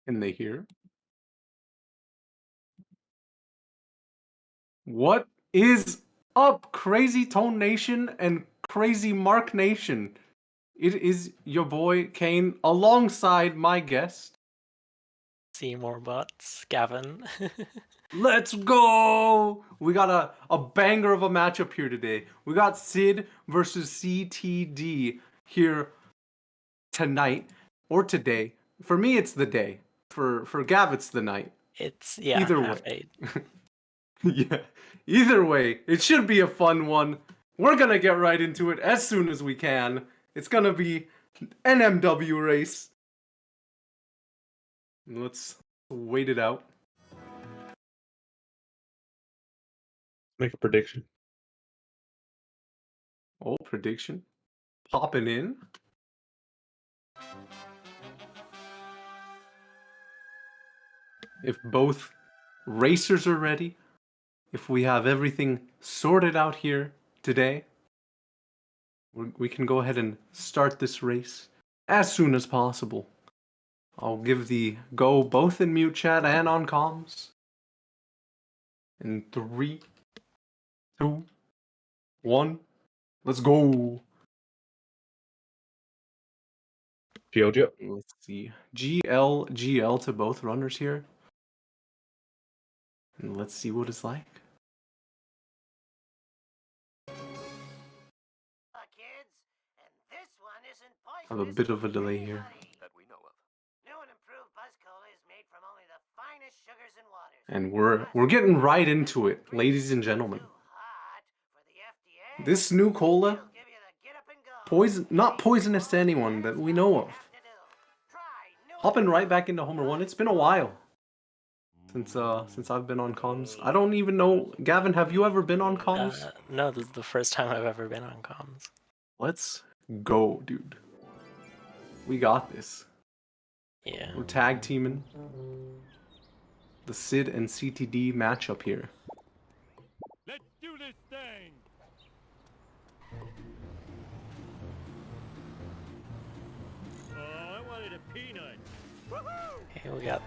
Can they hear? What is up, Crazy Tone Nation and Crazy Mark Nation? It is your boy Kane alongside my guest. See more butts, Gavin. Let's go! We got a banger of a matchup here today. We got Sid versus CTD here tonight or today. For me, it's the day. For Gav, it's the night. It's Either way. half 8. Yeah. Either way, it should be a fun one. We're gonna get right into it as soon as we can. It's gonna be an MW race. Let's wait it out. Make a prediction. Oh, prediction. Popping in. If both racers are ready, if we have everything sorted out here today, we can go ahead and start this race as soon as possible. I'll give the go both in mute chat and on comms. In 3, 2, 1, let's go. GLG. Let's see. GL to both runners here. And let's see what it's like. Kids, and this one isn't poisonous. I have a bit of a delay here. That we know of. New and improved Buzz Cola is made from only the finest sugars and waters. And we're getting right into it, ladies and gentlemen. This new cola, not poisonous to anyone that we know of. Hopping right back into Homer 1. It's been a while since I've been on comms. I don't even know. Gavin, have you ever been on comms? No, this is the first time I've ever been on comms. Let's go, dude. We got this. Yeah. We're tag teaming the Sid and CTD matchup here. Let's do this thing. Oh, I wanted a peanut. Woohoo! Okay, we got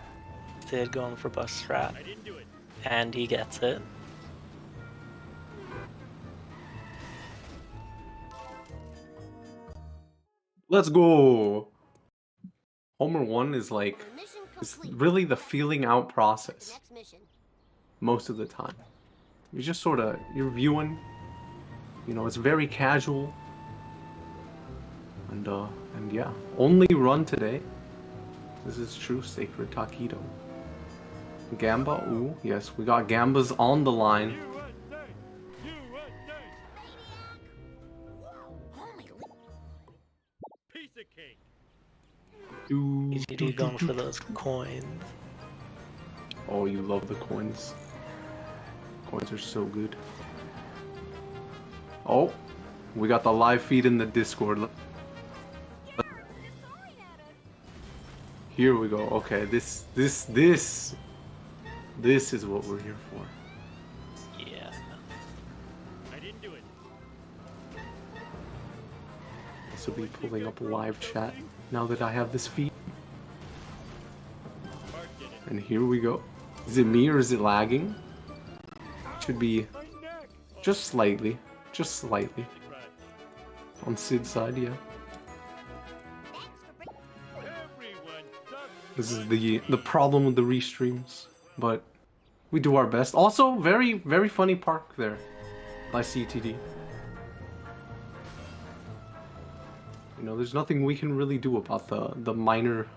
Sid going for bus strat. I didn't do it. And he gets it. Let's go. Homer 1 is like, it's really the feeling out process most of the time. You're just sort of, you're viewing, you know, it's very casual. And yeah, only run today. This is true, Sacred Taquito. Gamba, ooh, yes, we got Gambas on the line. USA! USA! Piece of cake. CTD going for those coins. Oh, you love the coins. Coins are so good. Oh, we got the live feed in the Discord. Here we go. Okay, this is what we're here for. Yeah. I didn't do it. This will be pulling up a live chat now that I have this feed. Mark did it. And here we go. Is it me or is it lagging? Should be My neck. just slightly Surprise. on Sid's side, yeah. Everyone sucks. This is the problem with the restreams, but we do our best. Also, very funny park there by CTD. You know, there's nothing we can really do about the minor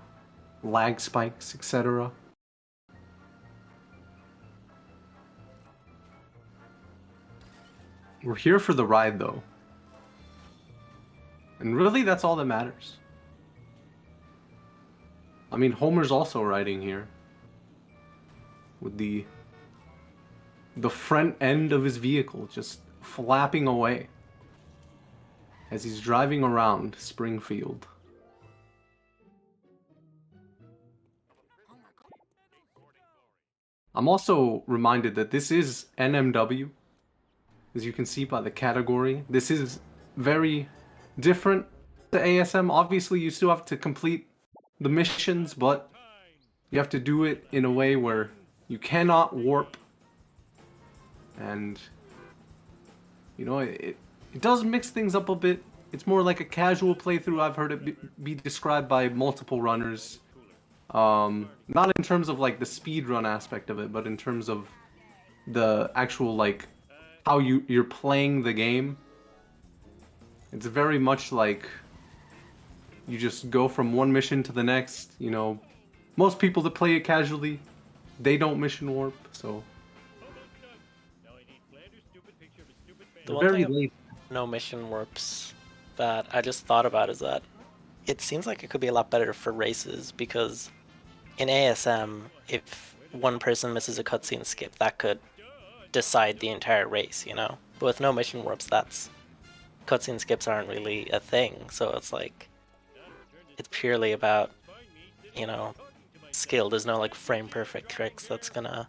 lag spikes, etc. We're here for the ride, though. And really, that's all that matters. I mean, Homer's also riding here. With the front end of his vehicle just flapping away as he's driving around Springfield. I'm also reminded that this is NMW. As you can see by the category, this is very different to ASM. Obviously, you still have to complete the missions, but You have to do it in a way where you cannot warp. And, you know, it does mix things up a bit. It's more like a casual playthrough. I've heard it be described by multiple runners. Not in terms of like the speed run aspect of it, but in terms of the actual like how you're playing the game. It's very much like you just go from one mission to the next. You know, most people that play it casually, they don't mission warp, so Now I need Flanders' stupid picture of a stupid The fan. one very thing late. no mission warps that I just thought about is that it seems like it could be a lot better for races, because in ASM, if one person misses a cutscene skip, that could decide the entire race, you know? But with no mission warps, cutscene skips aren't really a thing, so it's like, it's purely about, you know, skill. There's no like frame perfect tricks that's gonna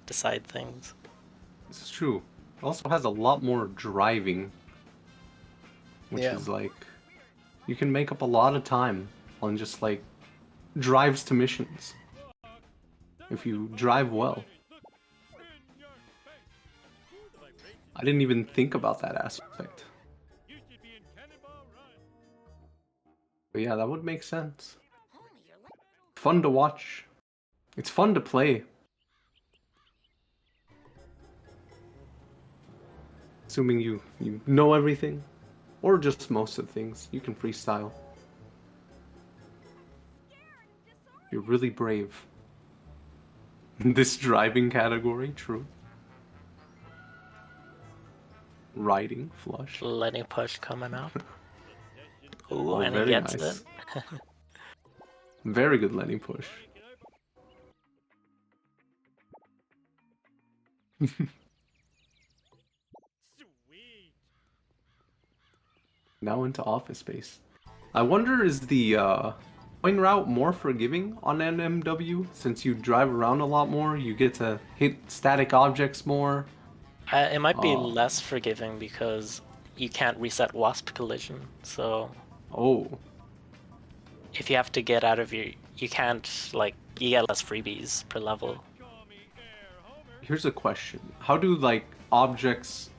decide things. This is true. It also has a lot more driving, which Yeah. is like you can make up a lot of time on just like drives to missions if you drive well. I didn't even think about that aspect. You should be in Cannonball Run. But yeah, that would make sense. Fun to watch. It's fun to play. Assuming you know everything, or just most of the things, you can freestyle. You're really brave. This driving category, true. Riding, flush. Lenny push coming up. Ooh, Oh, and he very gets nice. it. Very good Lenny push. Sweet. Now into Office Space. I wonder, is the coin route more forgiving on NMW? Since you drive around a lot more, you get to hit static objects more. It might be Oh. less forgiving because you can't reset Wasp collision. So Oh, if you have to get out of you can't, like, you get less freebies per level. Call me Air Homer. here's a question. How do, like, objects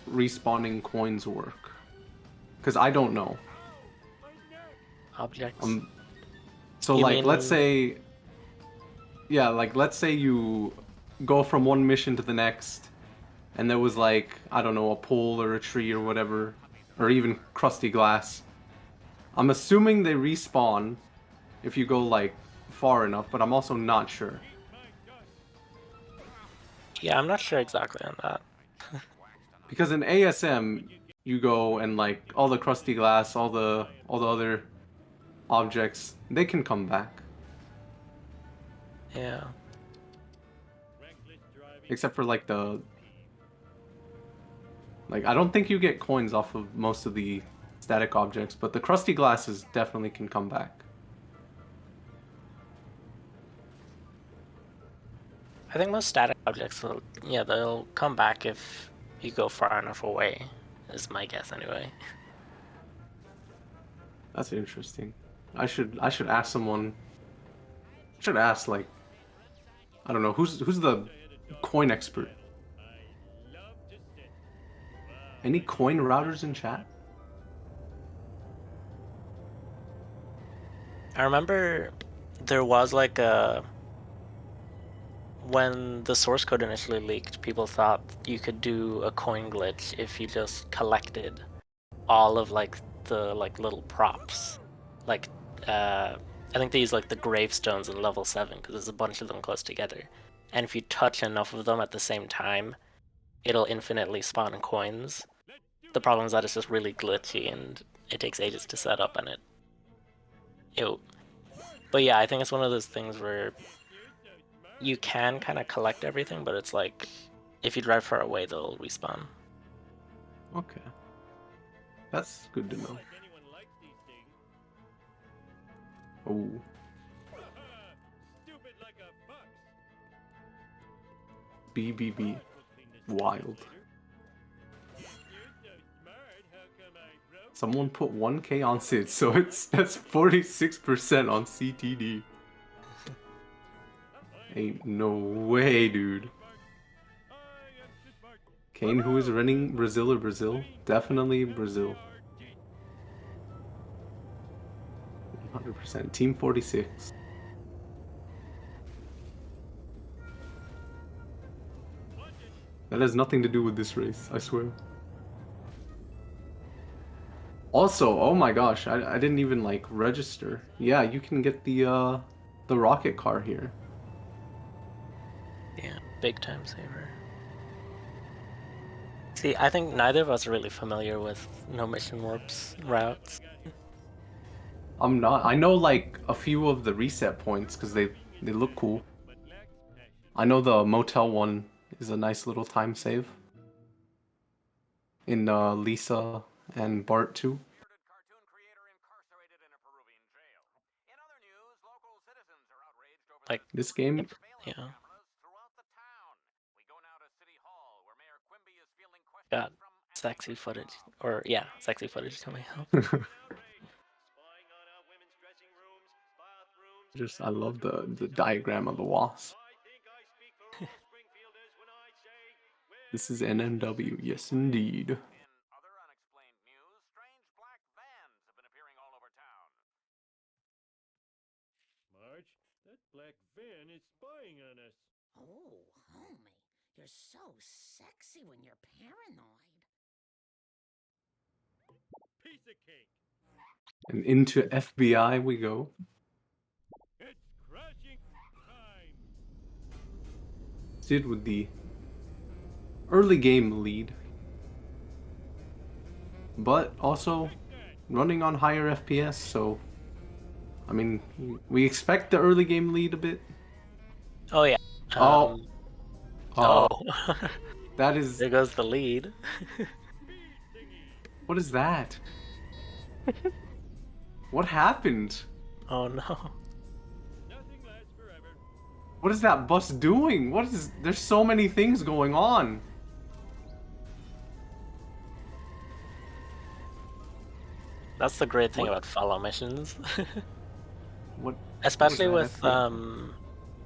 respawning coins work? Because I don't know. My neck. Objects. So, You like, let's mean- say... Yeah, like, let's say you go from one mission to the next, and there was, like, I don't know, a pole or a tree or whatever, or even crusty glass. I'm assuming they respawn if you go, like, far enough, but I'm also not sure. Yeah, I'm not sure exactly on that. Because in ASM, you go and, like, all the crusty glass, all the other objects, they can come back. Yeah. Reckless driving. Except for, like, Like, I don't think you get coins off of most of the static objects, but the crusty glasses definitely can come back. I think most static objects will, yeah, they'll come back if you go far enough away, is my guess anyway. That's interesting. I should ask someone. I should ask, like, I don't know, who's the coin expert? I love to sit. Any coin routers in chat? I remember there was like when the source code initially leaked, people thought you could do a coin glitch if you just collected all of like the little props. Like I think they use like the gravestones in level 7 because there's a bunch of them close together. And if you touch enough of them at the same time, it'll infinitely spawn coins. The problem is that it's just really glitchy and it takes ages to set up, and but yeah, I think it's one of those things where you can kind of collect everything, but it's like if you drive far away, they'll respawn. Okay. That's good to know. Like anyone likes these things. Oh, Stupid like a fox. BBB. We'll clean this up Wild. later. You're so smart, how come I broke? Someone put 1k on Sid, so that's 46% on CTD. Ain't no way, dude. Kane, who is running Brazil or Brazil? Definitely Brazil. 100%. Team 46. That has nothing to do with this race, I swear. Also, oh my gosh, I didn't even like register. Yeah, you can get the rocket car here. Yeah, big time saver. See, I think neither of us are really familiar with no mission warps routes. I'm not. I know like a few of the reset points because they look cool. I know the motel one is a nice little time save. In Lisa and Bart too. Cartoon creator incarcerated in a Peruvian jail. In other news, local citizens are outraged over Like, This game, yeah, cameras throughout the town. We go now to City Hall, where Mayor Quimby is fielding questions got from sexy footage, or yeah, sexy footage coming out. Spying on our women's dressing rooms, bathrooms. just I love the diagram of the wasp. I think I speak for all Springfielders when I say we're This is NNW, yes indeed. In other unexplained news, strange black vans have been appearing all over town. Marge, that black van is spying on us. Oh, homie, you're so sexy when you're paranoid. Piece of cake. And into FBI we go. It's crashing time. Sid with the early game lead. But also running on higher FPS, so I mean we expect the early game lead a bit. Oh yeah. Oh. Oh. That is There goes the lead. what is that? What happened? Oh no. Nothing lasts forever. What is that bus doing? What is there's so many things going on. That's the great thing What? about follow missions. What Especially that? with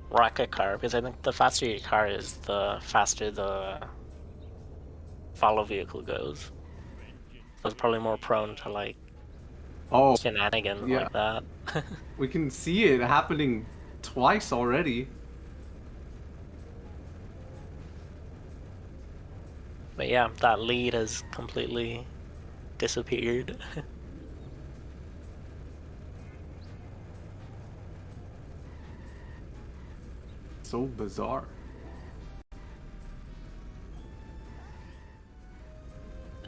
rocket car, because I think the faster your car is, the faster the follow vehicle goes. So it's probably more prone to like Oh, shenanigans yeah. like that. we can see it happening twice already. But yeah, that lead has completely disappeared. So bizarre.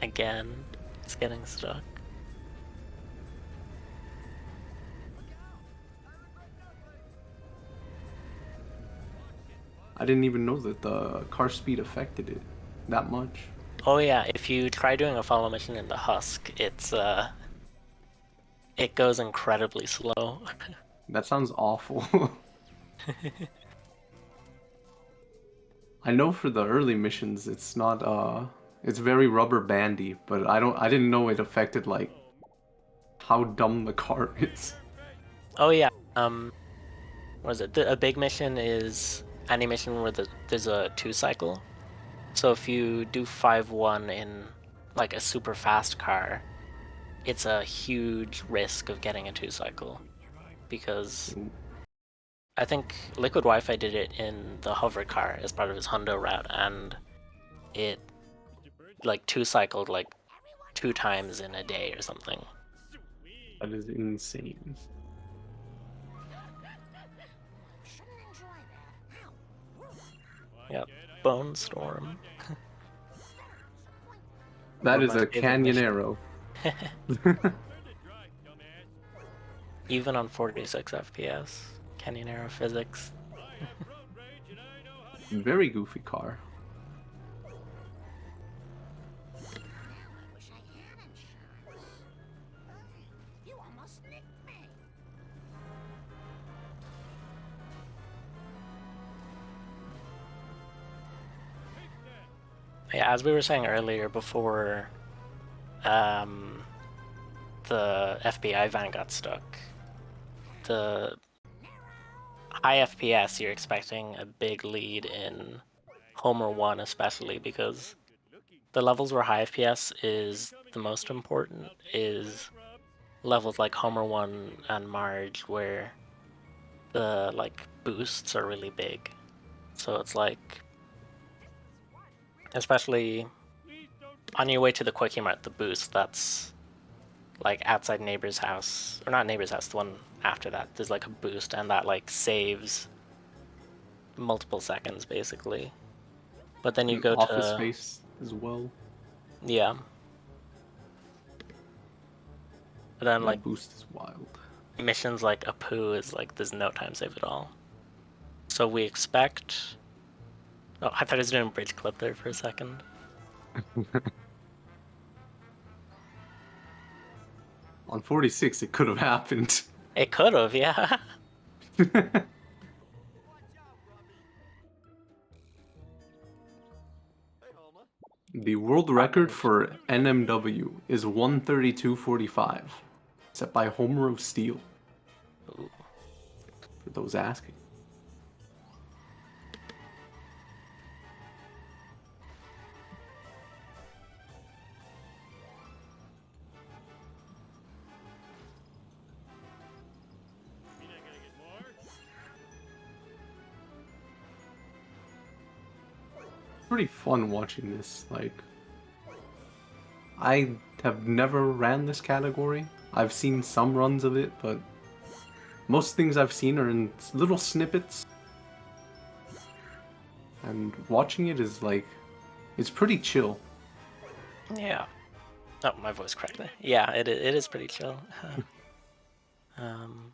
Again, it's getting stuck. I didn't even know that the car speed affected it that much. Oh yeah, if you try doing a follow mission in the Husk, it goes incredibly slow. That sounds awful. I know for the early missions it's not it's very rubber bandy, but I didn't know it affected like how dumb the car is. Oh yeah, what is it? A big mission is any mission where there's a 2-cycle. So if you do 5-1 in like a super fast car, it's a huge risk of getting a 2-cycle. Because I think Liquid Wi-Fi did it in the hover car as part of his Hundo route, and it like 2-cycled like 2 times in a day or something. That is insane. Shouldn't enjoy that. Ow. Yep, Bone Storm. That One is of my a favorite canyon missions. arrow. Even on 46 FPS, Canyon Arrow physics. Very goofy car. Now I wish I had insurance. You almost nicked me. Yeah, as we were saying earlier, before the FBI van got stuck, high FPS, you're expecting a big lead in Homer 1 especially, because the levels where high FPS is the most important is levels like Homer 1 and Marge, where the like boosts are really big. So it's like, especially on your way to the Quickie Mart, the boost that's like outside neighbor's house, or not neighbor's house, the one after that, there's like a boost, and that like saves multiple seconds basically. But then you And go Office to, Space as well. yeah. But then That like boost is wild. missions like Apu is like there's no time save at all. So we expect. Oh, I thought I was doing a bridge clip there for a second. On 46, it could have happened. It could have, yeah. The world record for NMW is 132.45, set by Homer of Steel. Ooh. For those asking. You're not gonna get more? Pretty fun watching this. Like, I have never ran this category. I've seen some runs of it, but most things I've seen are in little snippets. And watching it is like, it's pretty chill. Yeah. Oh, my voice cracked there. Yeah, it is pretty chill. um,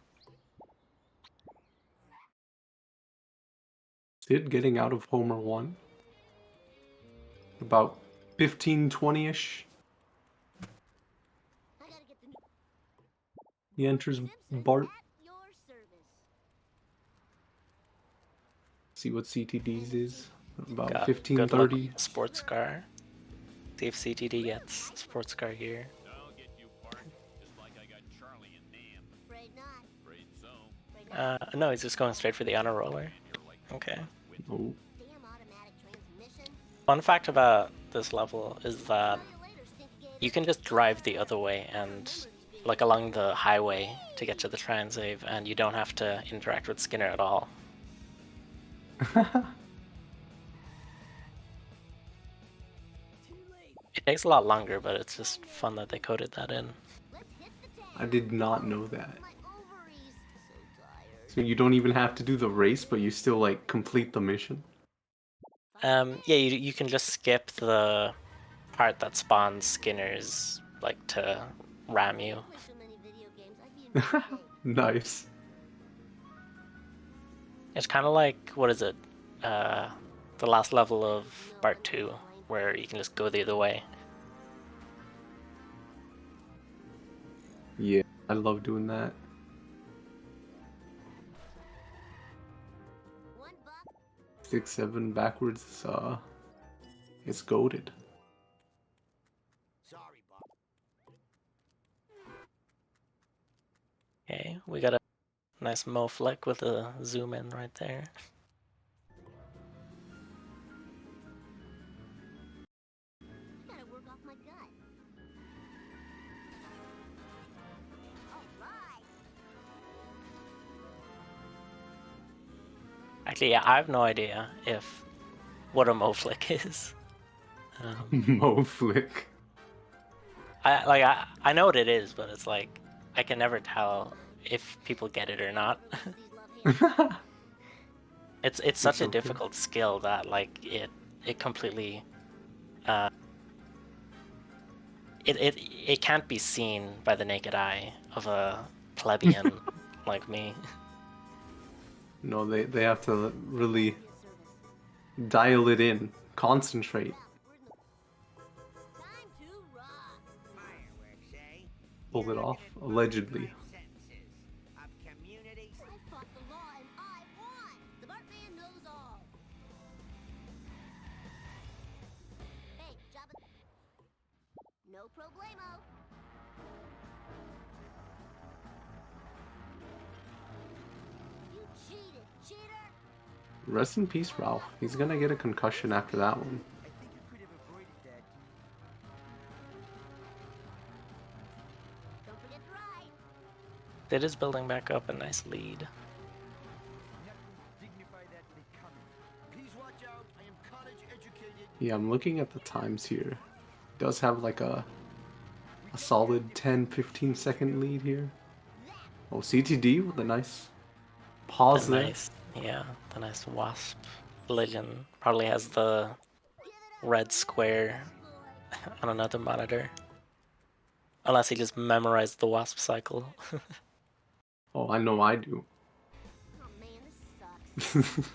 Sid getting out of Homer 1. About 15, 20-ish. I gotta get the new He enters Simpsons Bart. at your service. See what CTD's is. About got 15, good luck 30. with sports car. See if CTD gets sports car here. I'll get you, Bart. Just like I got Charlie and Nam. Afraid not. Afraid so. Afraid not. No, he's just going straight for the honor roller. Okay. Oh, Damn automatic transmission. Fun fact about this level is that Tell you later, Stinky Gator. you can just drive the other way and like along the highway to get to the try and save, and you don't have to interact with Skinner at all. It takes a lot longer, but it's just fun that they coded that in. Let's hit the tank. I did not know that. My ovaries. So tired. So you don't even have to do the race, but you still like complete the mission. Yeah, you can just skip the part that spawns Skinners, like, to ram you. Play so many video games, I'd be in bad shape. Nice. It's kind of like, what is it? The last level of Part 2, where you can just go the other way. Yeah, I love doing that. $1. 6, 7 backwards. It's goated. Sorry, Bob. Okay, we got a nice Mo flick with a zoom in right there. Gotta work off my gut. Alright. Actually, yeah, I have no idea if what a Mo flick is. Mo flick. I know what it is, but it's like I can never tell if people get it or not. These love handles. It's such a okay. difficult skill that like it completely it can't be seen by the naked eye of a plebeian like me. No, they have to really dial it in, concentrate, Time to rock. Fireworks, eh? pull it off, allegedly. Sentences of community. I fought the law and I won. The Bartman knows all. Hey, Jabba. No problemo. You cheated. Rest in peace, Ralph. He's gonna get a concussion after that one. I think you could have avoided that. Don't forget to ride. It is building back up a nice lead. Nothing dignified that late coming. Please watch out. I am college educated. Yeah, I'm looking at the times here. Does have like a solid 10-15 second lead here. Oh, CTD with a nice pause The there. nice, yeah, the nice wasp legend probably has the red square on another monitor. Unless he just memorized the wasp cycle. Oh, I know I do. Oh man, this sucks.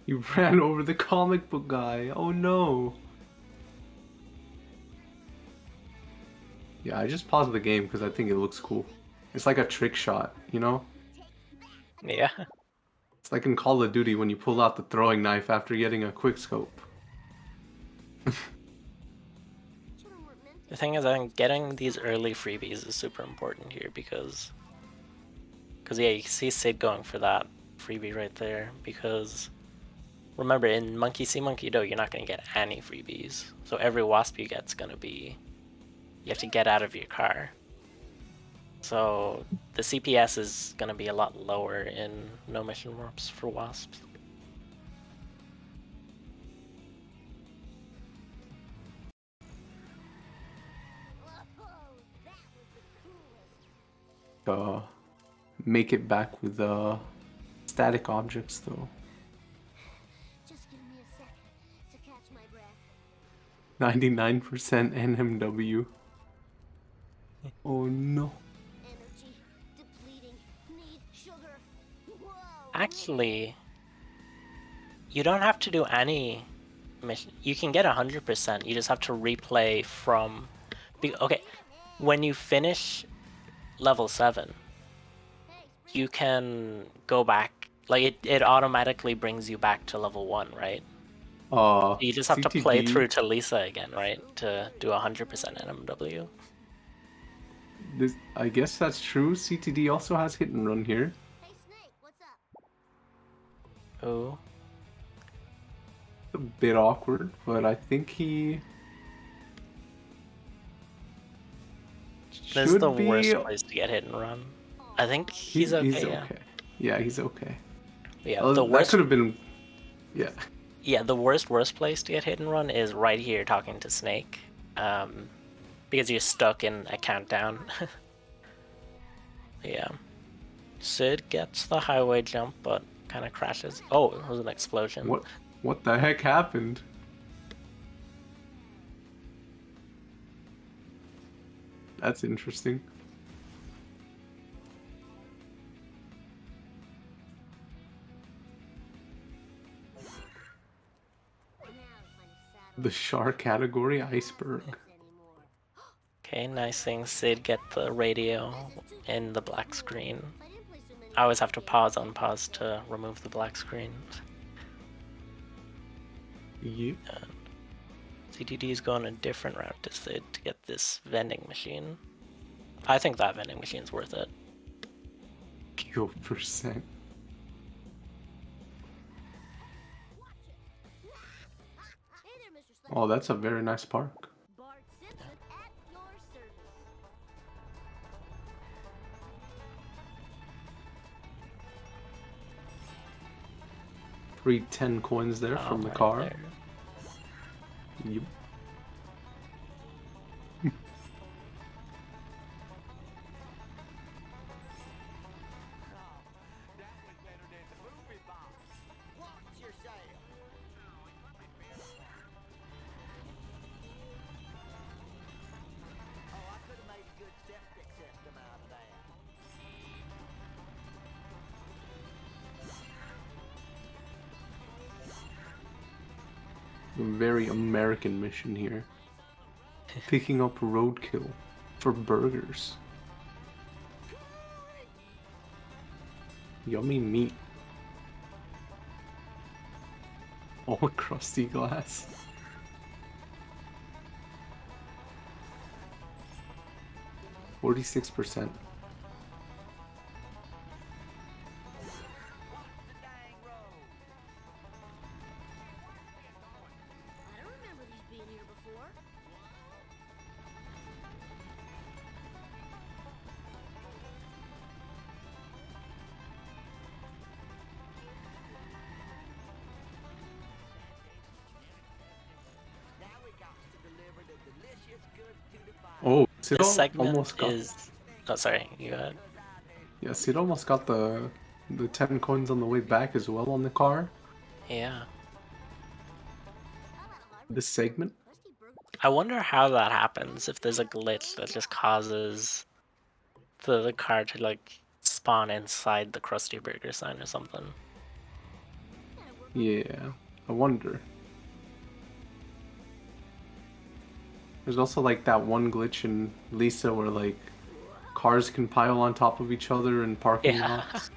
You ran over the comic book guy. Oh no. Yeah, I just paused the game because I think it looks cool. It's like a trick shot, you know? Yeah. It's like in Call of Duty when you pull out the throwing knife after getting a quick scope. Children weren't meant to. The thing is, I think getting these early freebies is super important here because yeah, you see Sid going for that freebie right there because remember in Monkey See Monkey Do you're not going to get any freebies. So every wasp you get's going to be you have to get out of your car. So the CPS is going to be a lot lower in no mission warps for wasps. Whoa, that was the coolest. Make it back with static objects though. Just give me a sec to catch my breath. 99% NMW. Oh no. Energy depleting. Need sugar. Whoa. Actually, you don't have to do any mission. You can get 100%. You just have to replay from. Okay, when you finish level 7, you can go back. Like it automatically brings you back to level 1, right? You just have to play CTD through to Lisa again, right? To do 100% NMW. This, I guess that's true. CTD also has hit and run here. Hey Snake, what's up? Oh, A bit awkward, but I think he this is should the be. worst place to get hit and run. I think he's okay. He's Yeah. okay. Yeah, he's okay. Yeah, Oh, the that worst. could have been. Yeah. Yeah, the worst place to get hit and run is right here talking to Snake, because you're stuck in a countdown. Yeah, Sid gets the highway jump, but kind of crashes. Oh, it was an explosion. What the heck happened? That's interesting. Now to find a saddle. The shark category iceberg. Anymore. Okay, nice thing. Sid get the radio in the black screen. I didn't play so many. I always have to unpause to remove the black screen. Yep. CTD is going a different route to Sid to get this vending machine. I think that vending machine's worth it. Kill percent. Hey there, Mr. Sled. Oh, that's a very nice park. Bart Simpson at your service. 10 coins there from the Right car. there. Yep. That was better than the movie box. Watch yourself. Oh, I could have made a good septic system out of that. A very American mission here. Picking up roadkill for burgers. Yummy meat. Oh, crusty glass. %. Oh, This Sid segment almost got. is. Oh, sorry. You go ahead. Yeah, Sid almost got the 10 coins on the way back as well on the car. Yeah. This segment. I wonder how that happens. If there's a glitch that just causes the car to like spawn inside the Krusty Burger sign or something. Yeah, I wonder. There's also like that one glitch in Lisa where like cars can pile on top of each other in parking Yeah. lots.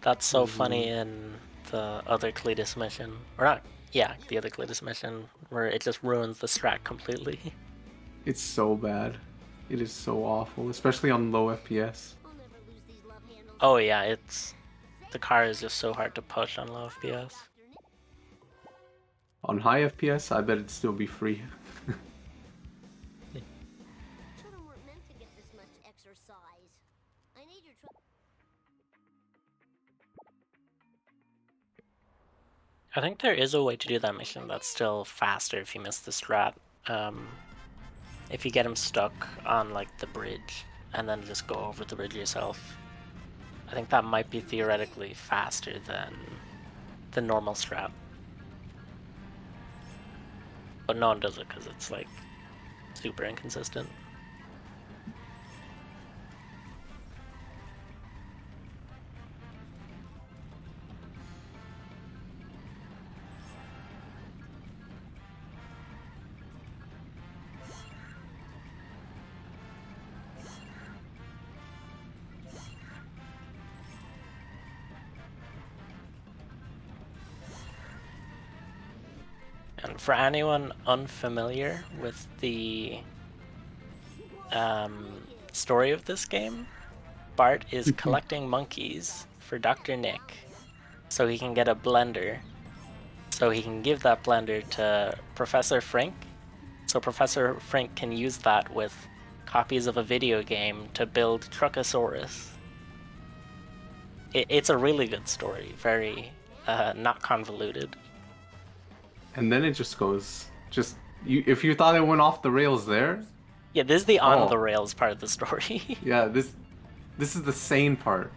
That's so funny in the other Cletus mission. Or not. Yeah, the other Cletus mission where it just ruins the strat completely. It's so bad. It is so awful, especially on low FPS. Oh yeah, it's the car is just so hard to push on low FPS. On high FPS, I bet it'd still be free. Children weren't meant to get this much exercise. I need your I think there is a way to do that mission that's still faster if you miss the strat. If you get him stuck on like the bridge and then just go over the bridge yourself. I think that might be theoretically faster than the normal strat. But no one does it because it's like super inconsistent. And for anyone unfamiliar with the story of this game, Bart is collecting monkeys for Dr. Nick so he can get a blender, so he can give that blender to Professor Frink, so Professor Frink can use that with copies of a video game to build Truckosaurus. It's a really good story, very not convoluted. And then it just goes, if you thought it went off the rails there, Yeah, this is the on the Oh. rails part of the story. yeah, this is the sane part,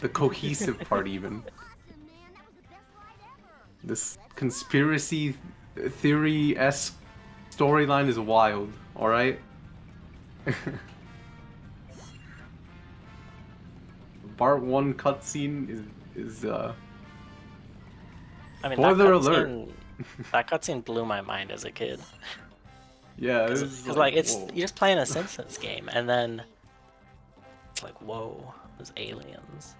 the cohesive part even. awesome, man. That was the best ride ever. This conspiracy theory-esque storyline is wild, alright? Part 1 cutscene is I mean, Spoiler alert. That cutscene blew my mind as a kid. yeah, Because like it's whoa. you're just playing a Simpsons game, and then it's like, whoa, there's aliens.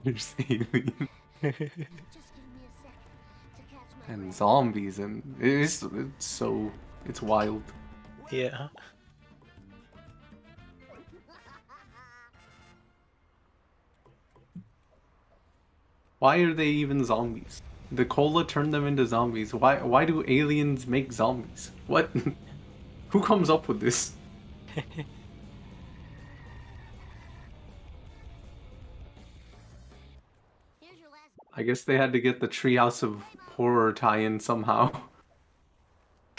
There's alien Just give me a second to catch my and breath. zombies and it's wild. Yeah. Why are they even zombies? The cola turned them into zombies. Why do aliens make zombies? What? Who comes up with this? Here's your last. I guess they had to get the Treehouse of Horror tie-in somehow.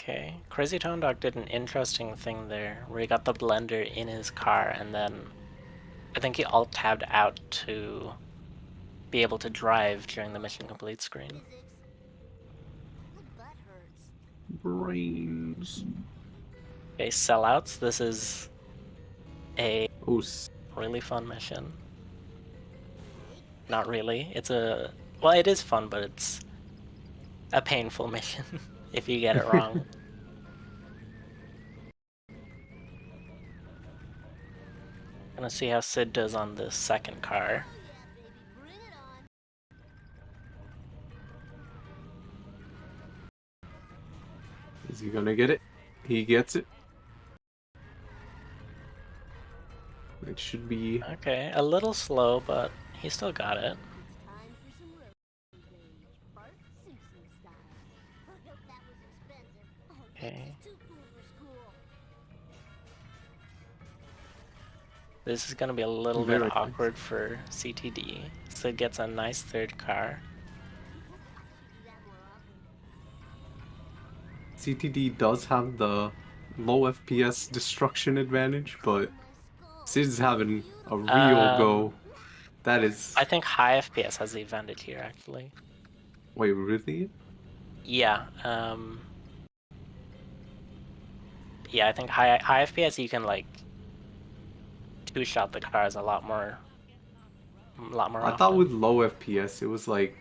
Okay. crazytonedog did an interesting thing there, where he got the blender in his car, and then I think he alt-tabbed out to be able to drive during the mission complete screen. My butt hurts. Brains. Okay, sellouts. This is a Oh, really fun mission. Not really. Well, it is fun, but it's a painful mission if you get it wrong. Gonna see how Sid does on this second car. Yeah, baby. Bring it on. is he gonna get it? He gets it. It should be. Okay, a little slow, but he still got it. It's time for some road rage. Bart Simpson style. I hope that was expensive. Oh, Okay. this is too cool for school. This is gonna be a little Very bit nice. awkward for CTD. Sid gets a nice third car. Do that more often. CTD does have the low FPS destruction advantage, but Sid's having a real go. That is. I think high FPS has the advantage here, actually. Wait, really? Yeah. Yeah, I think high FPS you can like two-shot the cars a lot more I thought often. with low FPS it was like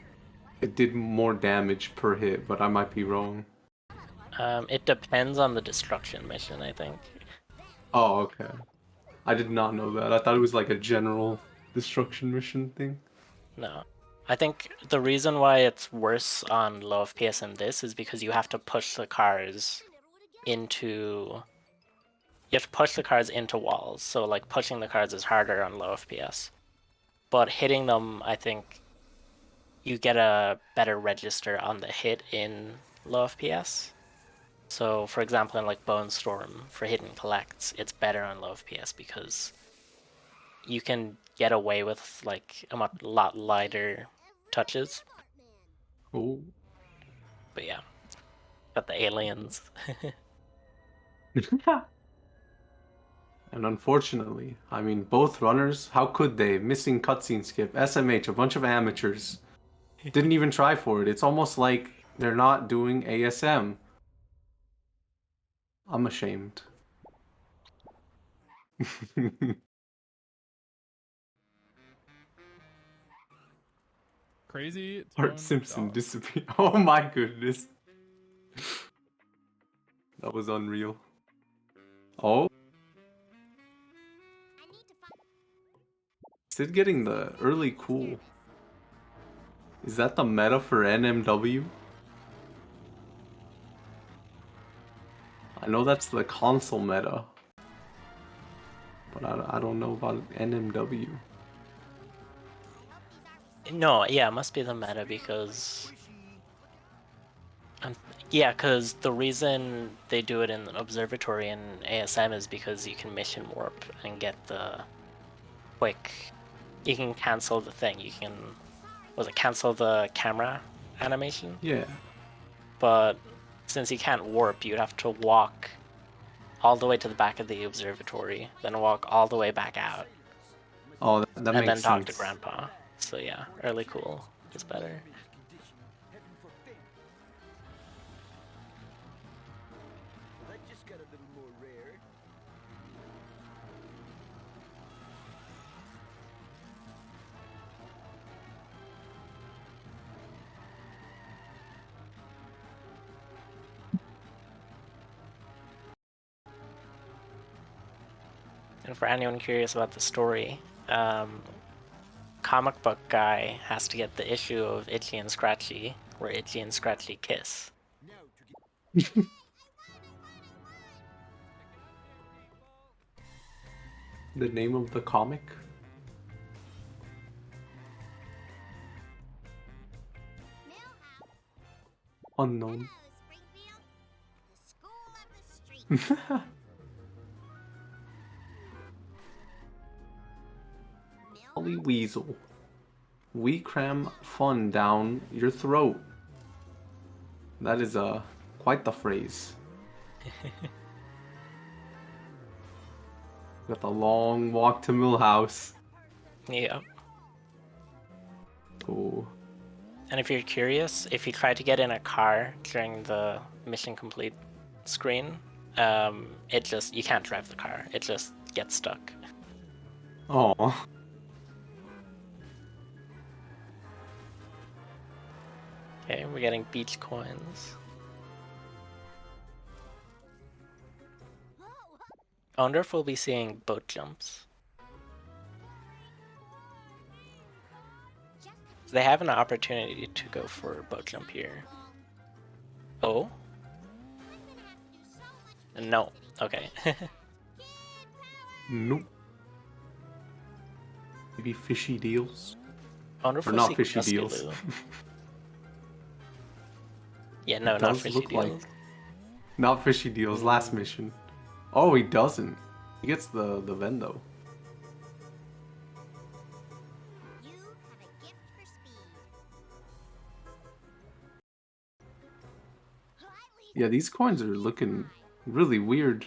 it did more damage per hit, but I might be wrong. It depends on the destruction mission, I think. Oh, okay. I did not know that. I thought it was like a general destruction mission thing. No. I think the reason why it's worse on low FPS in this is because you have to push the cars into... You have to push the cars into walls, so like pushing the cars is harder on low FPS. But hitting them, I think you get a better register on the hit in low FPS. So, for example, in like Bone Storm for hit and collects, it's better on low FPS because you can get away with like a lot lighter touches. Oh. But yeah, got the aliens. And unfortunately, I mean, both runners, how could they? Missing cutscene skip, SMH, a bunch of amateurs. Didn't even try for it. It's almost like they're not doing ASM. I'm ashamed. Crazy. Art Simpson disappeared. Oh my goodness. That was unreal. Oh. Sid getting the early cool. Is that the meta for NMW? I know that's the console meta. But I don't know about NMW. No, yeah, it must be the meta because... yeah, because the reason they do it in Observatory and ASM is because you can mission warp and get the quick... You can cancel the thing, you can... Was it cancel the camera animation? Yeah. But since you can't warp, you'd have to walk all the way to the back of the observatory, then walk all the way back out, Oh, that and makes then sense. talk to Grandpa. So yeah, early cool is better. That just got a little more rare. And for anyone curious about the story, comic book guy has to get the issue of Itchy and Scratchy, where Itchy and Scratchy kiss. The name of the comic? Unknown. Holly Weasel. We cram fun down your throat. That is quite the phrase. Got the long walk to Millhouse. Yeah. Oh. And if you're curious, if you try to get in a car during the mission complete screen, you can't drive the car. It just gets stuck. Oh. Okay, we're getting beach coins. I wonder if we'll be seeing boat jumps. They have an opportunity to go for a boat jump here. Oh? No. Okay. Nope. Maybe fishy deals? I wonder if Or we'll not see fishy Dusty deals. Lou. Yeah, no, It not does fishy look deals. like not fishy deals. Last mission. Oh, he doesn't. He gets the Vendo. Yeah, these coins are looking really weird.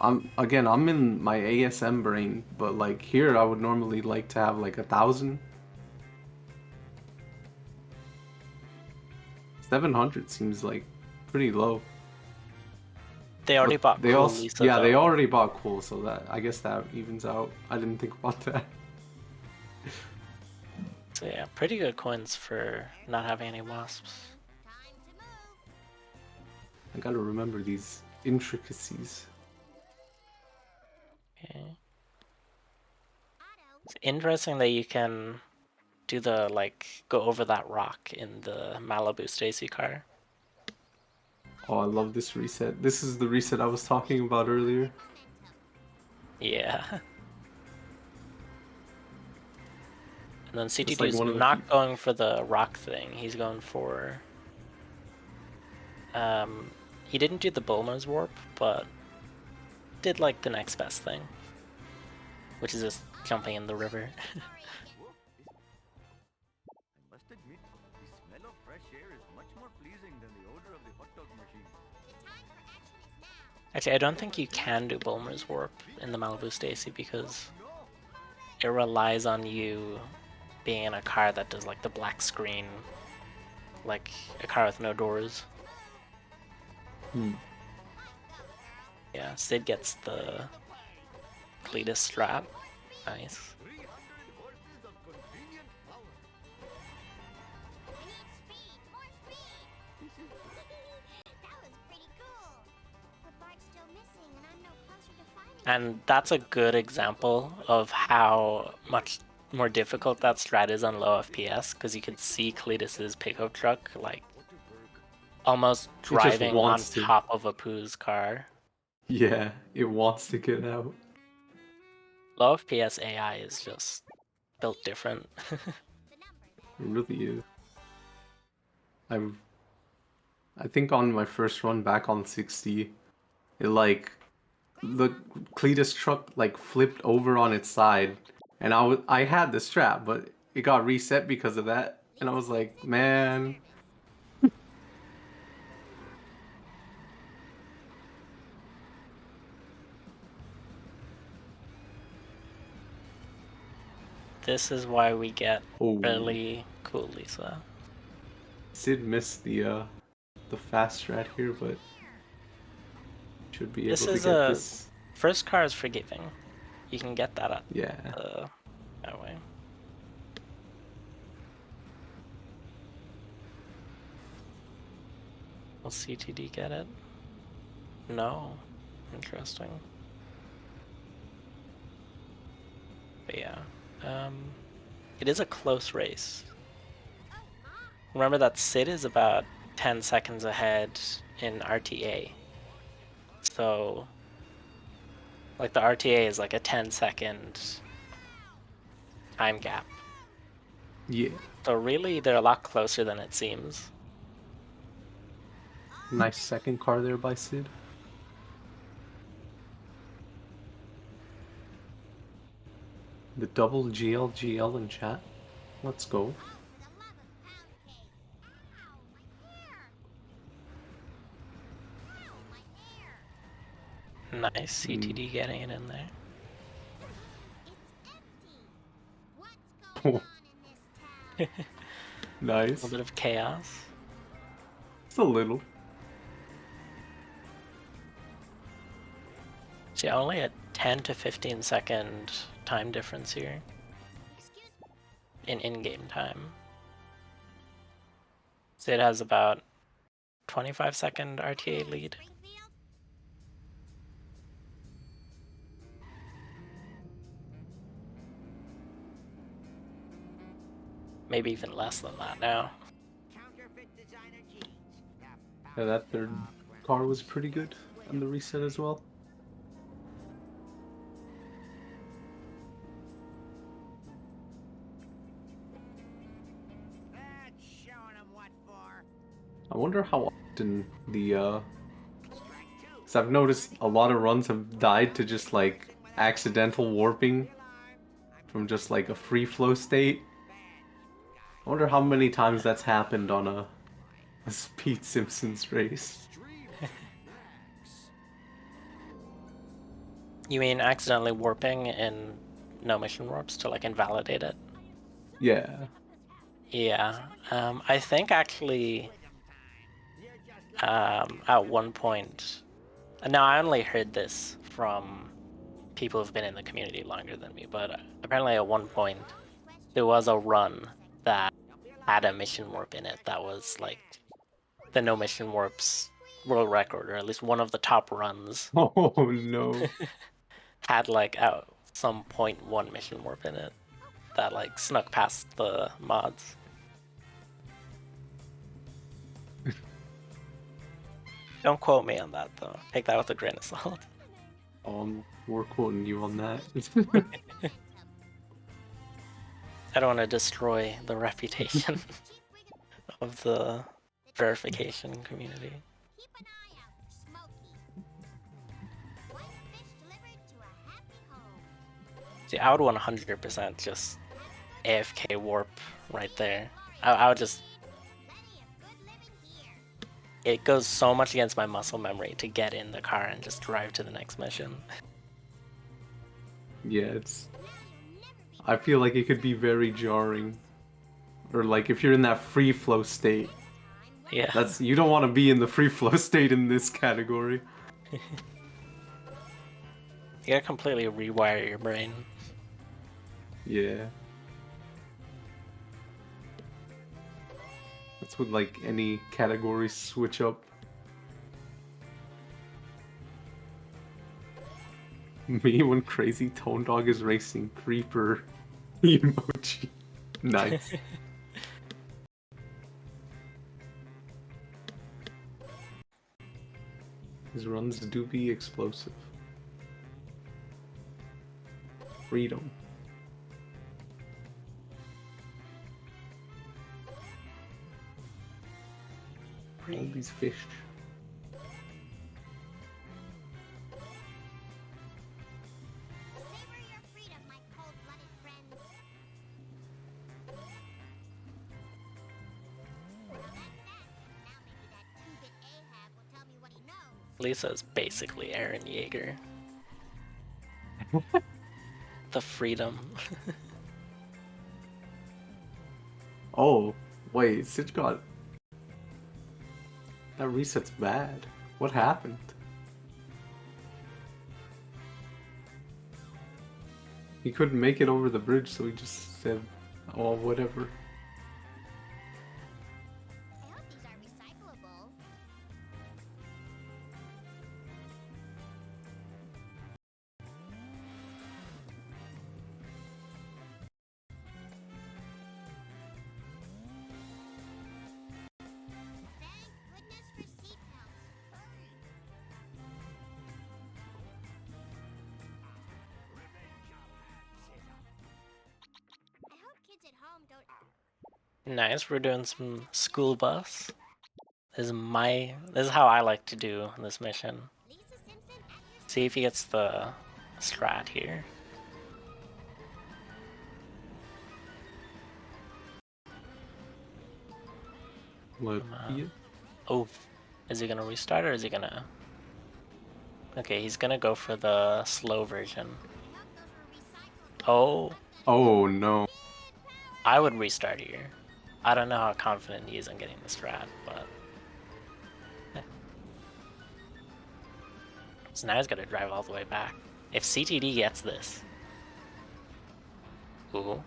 I'm in my ASM brain, but like here I would normally like to have like 1,000. 700 seems like pretty low. They already But bought they Cool also, Lisa. yeah, they though. already bought Cool, so that I guess that evens out. I didn't think about that. So yeah, pretty good coins for not having any wasps. Time to move. I gotta remember these intricacies. Okay. Otto. It's interesting that you can do the like go over that rock in the Malibu Stacy car. Oh, I love this reset. This is the reset I was talking about earlier. Yeah. And then like CTD's one of the not few- going for the rock thing. He's going for. He didn't do the Bulmer's warp, but did like the next best thing, which is just jumping in the river. I must admit, the smell of fresh air is much more pleasing than the odor of the hot dog machine. The time for action is now. Actually, I don't think you can do Bulmer's warp in the Malibu Stacy because it relies on you being in a car that does like the black screen, like a car with no doors. Yeah, Sid gets the Cletus strap. Nice. 300 horses of convenient power. I need speed. More speed. That was pretty cool. But Bart's still missing, and I'm no closer to finding him. And that's a good example of how much more difficult that strat is on low FPS, because you can see Cletus's pickup truck like almost driving on wants to. top of Apu's car. Yeah, it wants to get out. Low FPS AI is just built different. The number. It really is. I think on my first run back on 60, it like the Cletus truck like flipped over on its side, and I had the strap, but it got reset because of that, and I was like, man. This is why we get Oh. really cool Lisa. Sid missed the fast strat here, but should be able This to is get a- this. First car is forgiving. You can get that up Yeah. that way. Will CTD get it? No. Interesting. But yeah. It is a close race. Remember that Sid is about 10 seconds ahead in RTA. So, like the RTA is like a 10-second time gap. Yeah. So really, they're a lot closer than it seems. Nice second car there by Sid. The double GL in chat. Let's go. Nice CTD getting it in there. It's empty. What's going on in this town? A Nice. little bit of chaos. It's a little. See, only a 10 to 15 second time difference here Excuse me. in-game time. Sid has about 25-second RTA lead. Springfield? Maybe even less than that now. Counterfeit designer jeans. Yeah, that third car was pretty good, and the reset as well. That's showing them what for. I wonder how often the Strike two. cause I've noticed a lot of runs have died to just like accidental warping from just like a free flow state. I wonder how many times that's happened on a Pete Simpsons race. Extreme Max. You mean accidentally warping in no mission warps to like invalidate it? Yeah. Yeah. I think actually at one point. Now I only heard this from people who've been in the community longer than me, but apparently at one point there was a run that had a mission warp in it that was like the no mission warps world record, or at least one of the top runs Oh no. had like some 0.1 mission warp in it that like snuck past the mods. Don't quote me on that though. Take that with a grain of salt. We're quoting you on that. I don't want to destroy the reputation of the verification community. Keep an eye out for Smokey. One fish delivered to a happy home. See, I would 100% just AFK warp right there. I would just. Plenty of good living here. It goes so much against my muscle memory to get in the car and just drive to the next mission. Yeah, it's. I feel like it could be very jarring. Or like if you're in that free flow state. Yeah. You don't want to be in the free flow state in this category. You gotta completely rewire your brain. Yeah. That's what like any category switch up. Me when crazytonedog is racing creeper emoji. Nice. His runs do be explosive. Freedom. All these fish. Savor your freedom, my cold-blooded friends. Now maybe that two-bit Ahab will tell me what he knows. Lisa's basically Aaron Yeager. The freedom. Oh, wait, Sid got... That reset's bad. What happened? He couldn't make it over the bridge, so he just said, oh, whatever. I hope these are recyclable. Thank goodness for seatbelts. I hope kids at home don't. Nice, we're doing some school bus. This is how I like to do this mission. Lisa Simpson at your See if he gets the strat here. Let be it. Oh, is he gonna restart or is he gonna... Okay, he's gonna go for the slow version. I hope those were recyclable. Oh, Oh no. I would restart here. I don't know how confident he is in getting the strat, but... So now he's gotta drive all the way back. If CTD gets this... Ooh.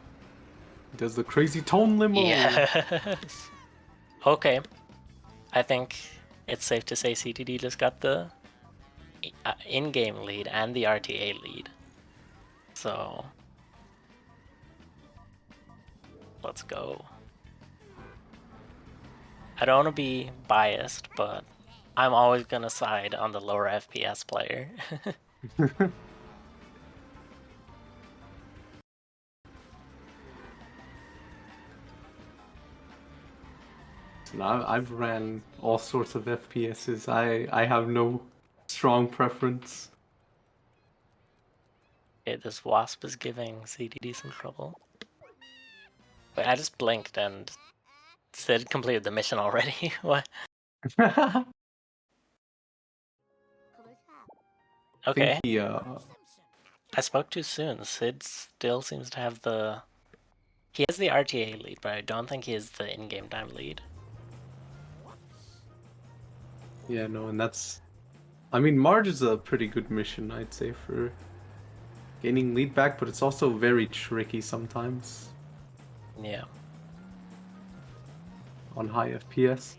Does the crazy tone limo? Yes. Okay. I think it's safe to say CTD just got the in-game lead and the RTA lead. So let's go. I don't want to be biased, but I'm always gonna side on the lower FPS player. I've ran all sorts of FPSs. I have no strong preference. Okay, this wasp is giving CTD some trouble. Wait, I just blinked and Sid completed the mission already. What? Colors up. Okay. Think he I spoke too soon. Sid still seems to have the... He has the RTA lead, but I don't think he has the in-game time lead. Yeah, no, and that's... I mean, Marge is a pretty good mission, I'd say, for gaining lead back, but it's also very tricky sometimes Yeah. on high FPS.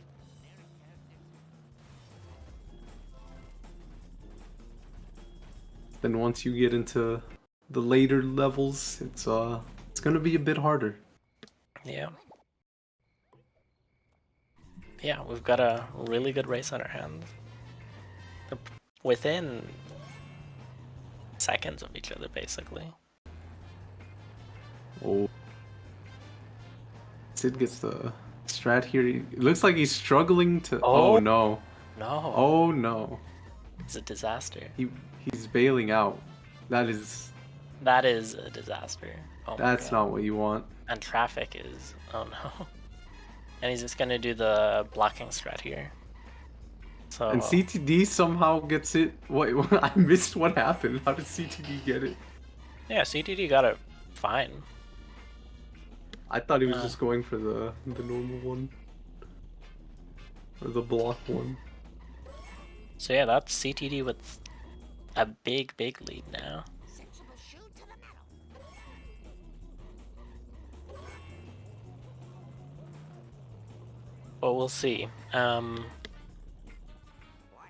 Then once you get into the later levels, it's gonna be a bit harder. Yeah. Yeah, we've got a really good race on our hands. Within seconds of each other, basically. Oh. Sid gets the strat here. It looks like he's struggling to... Oh. Oh no. No. Oh no. It's a disaster. He's bailing out. That is a disaster. Oh my That's God. not what you want. And traffic is... Oh no. And he's just gonna do the blocking strat here. So... And CTD somehow gets it. Wait, I missed what happened. How did CTD get it? Yeah, CTD got it fine. I thought he was just going for the normal one. Or the block one. So yeah, that's CTD with a big lead now. Sensible shoe to the metal. But we'll see.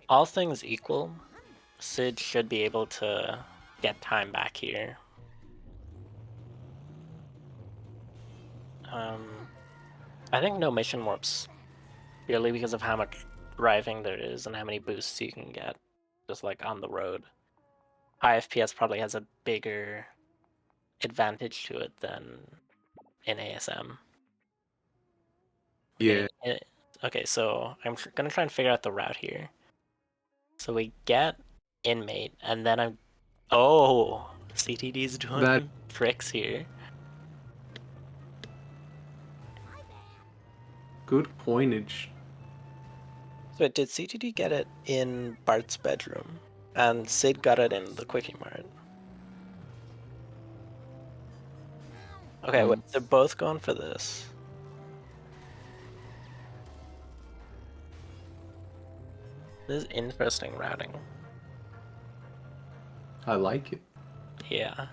All things equal, Sid should be able to get time back here. I think no mission warps, purely because of how much driving there is and how many boosts you can get, just like on the road. High FPS probably has a bigger advantage to it than in ASM. Yeah. Okay, so I'm gonna try and figure out the route here. So we get inmate, and then I'm... Oh! CTD's doing tricks here. Good coinage. So did CTD get it in Bart's bedroom? And Sid got it in the Quickie Mart. Okay, wait, they're both going for this. This is interesting routing. I like it. Yeah. I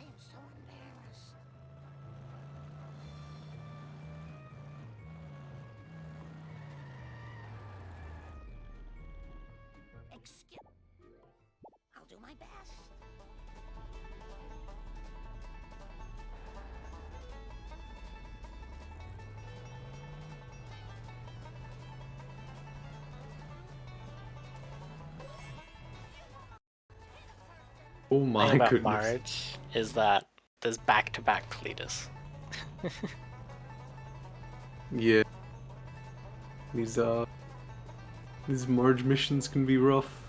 am so embarrassed. Excuse. I'll do my best. Oh The my thing about goodness. Marge is that there's back-to-back Cletus. Yeah. These Marge missions can be rough.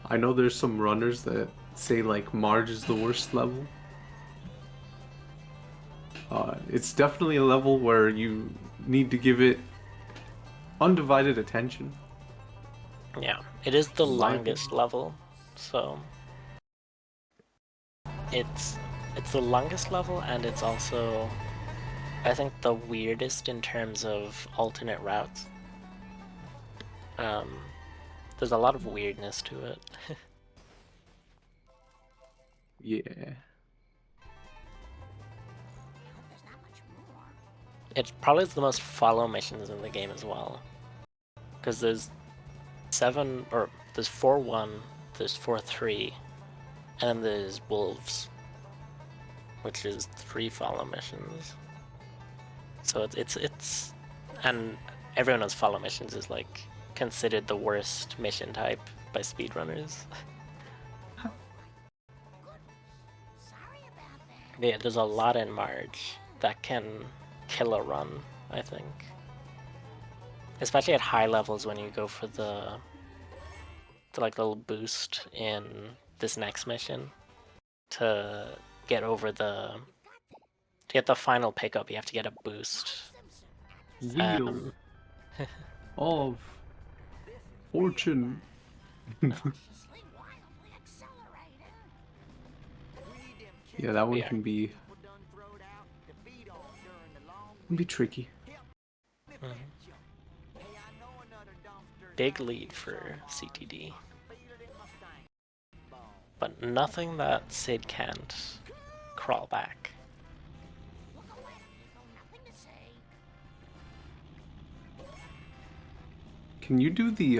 I know there's some runners that say like Marge is the worst level. It's definitely a level where you need to give it undivided attention. Yeah, it is the In my longest level, so it's the longest level, and it's also, I think, the weirdest in terms of alternate routes. There's a lot of weirdness to it. Yeah. There's not much more. It probably is the most follow missions in the game as well, because there's 4-1, there's 4-3, and then there's wolves, which is 3 follow missions. So it's and everyone knows follow missions is like considered the worst mission type by speedrunners. Sorry about that. Yeah, there's a lot in Marge that can kill a run, I think. Especially at high levels when you go for the like little boost in this next mission to get over the final pickup, you have to get a boost. Wheel of fortune. Cautiously, wildly accelerating. Yeah, that one Yeah. can be tricky. Big lead for CTD. But nothing that Sid can't crawl back. Look away. No, nothing to say. Can you do the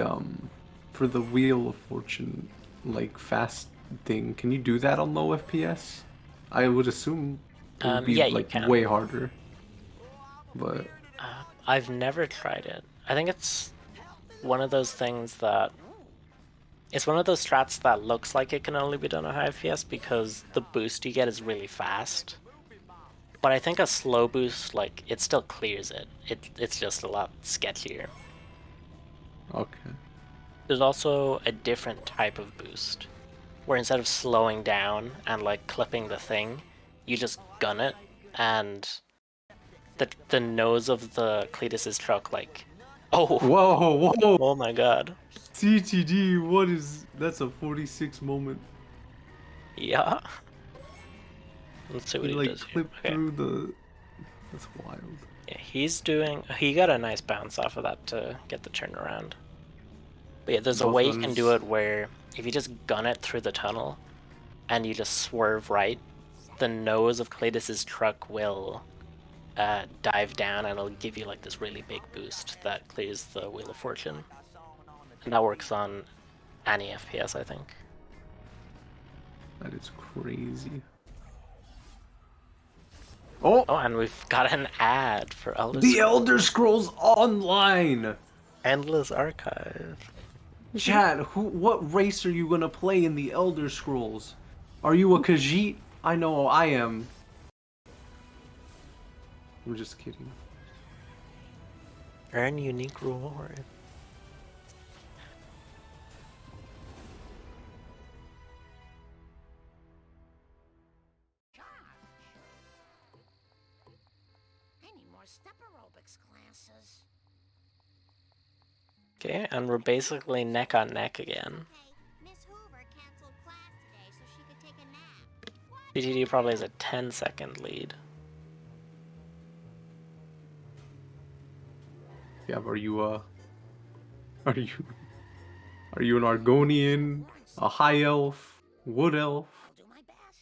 for the Wheel of Fortune like fast thing? Can you do that on low FPS? I would assume it would be Yeah, you like can. way harder. But I've never tried it. I think it's one of those things that it's one of those strats that looks like it can only be done at high FPS because the boost you get is really fast. But I think a slow boost, like, it still clears it. It's just a lot sketchier. okay. There's also a different type of boost, where instead of slowing down and like clipping the thing, you just gun it, and the nose of the Cletus's truck like, oh, Whoa, whoa! oh my god, CTD, what is that's a 46 moment. yeah. Let's see what He he like does here. clipped Okay. through the. That's wild. Yeah, he got a nice bounce off of that to get the turnaround. But yeah, there's a Both way you can guns. do it where if you just gun it through the tunnel and you just swerve right, the nose of Cletus's truck will dive down and it'll give you like this really big boost that clears the Wheel of Fortune. And that works on any FPS, I think. That is crazy. Oh, Oh, and we've got an ad for Elder the Scrolls Elder Scrolls Online. Endless Archive. Chat, what race are you gonna play in the Elder Scrolls? Are you a Khajiit? I know I am. I'm just kidding. Earn unique reward. I need more step aerobics classes. Okay, and we're basically neck on neck again. Hey, Miss Hoover canceled class today so she could take a nap. BTD probably has a 10-second lead. Yeah, but are you are you an Argonian, a high elf, wood elf? I'll do my best.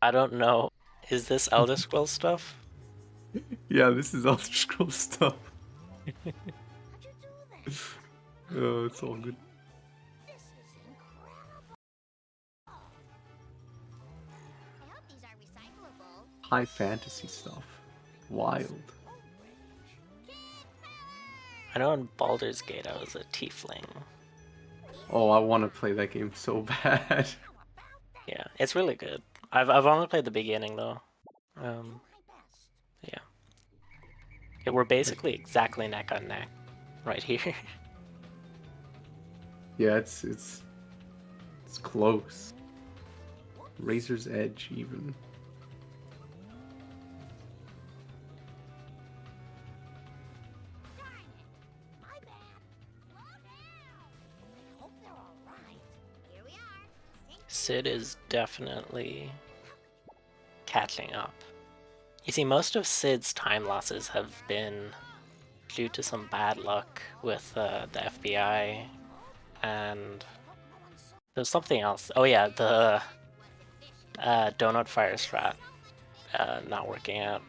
I don't know. Is this Elder Scrolls stuff? Yeah, this is Elder Scrolls stuff. How'd you do this? It's all good. This is incredible. I hope these are recyclable. High fantasy stuff. Wild. I know in Baldur's Gate I was a tiefling. Oh, I want to play that game so bad. Yeah, it's really good. I've only played the beginning though. My best. Yeah. Yeah, we're basically exactly neck on neck, right here. Yeah, it's close. Razor's Edge, even. Darn it. My bad. Slow down. I hope they're all right. Here we are. Sid is definitely catching up. You see, most of Sid's time losses have been due to some bad luck with the FBI, and there's something else. Oh yeah, the donut fire strat not working out.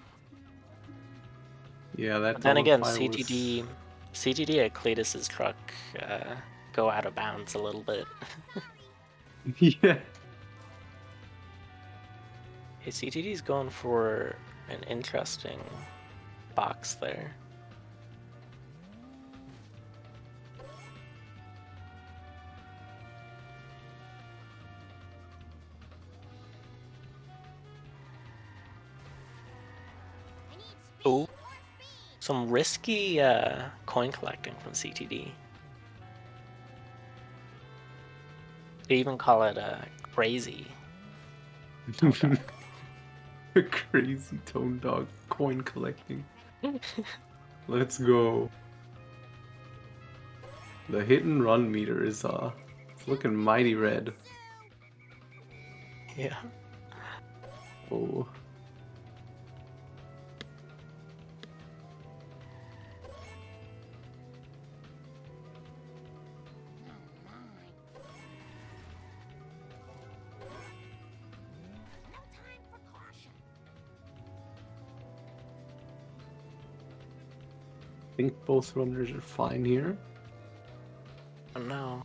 Yeah, that. But then again, fire CTD at Cletus's truck go out of bounds a little bit. Was... yeah. Hey, CTD's going for an interesting box there. Oh, some risky coin collecting from CTD. They even call it crazy. Crazy Tone Dog coin collecting. Let's go. The hit and run meter is it's looking mighty red. Yeah. Oh. No time for caution. I think both runners are fine here. Oh no.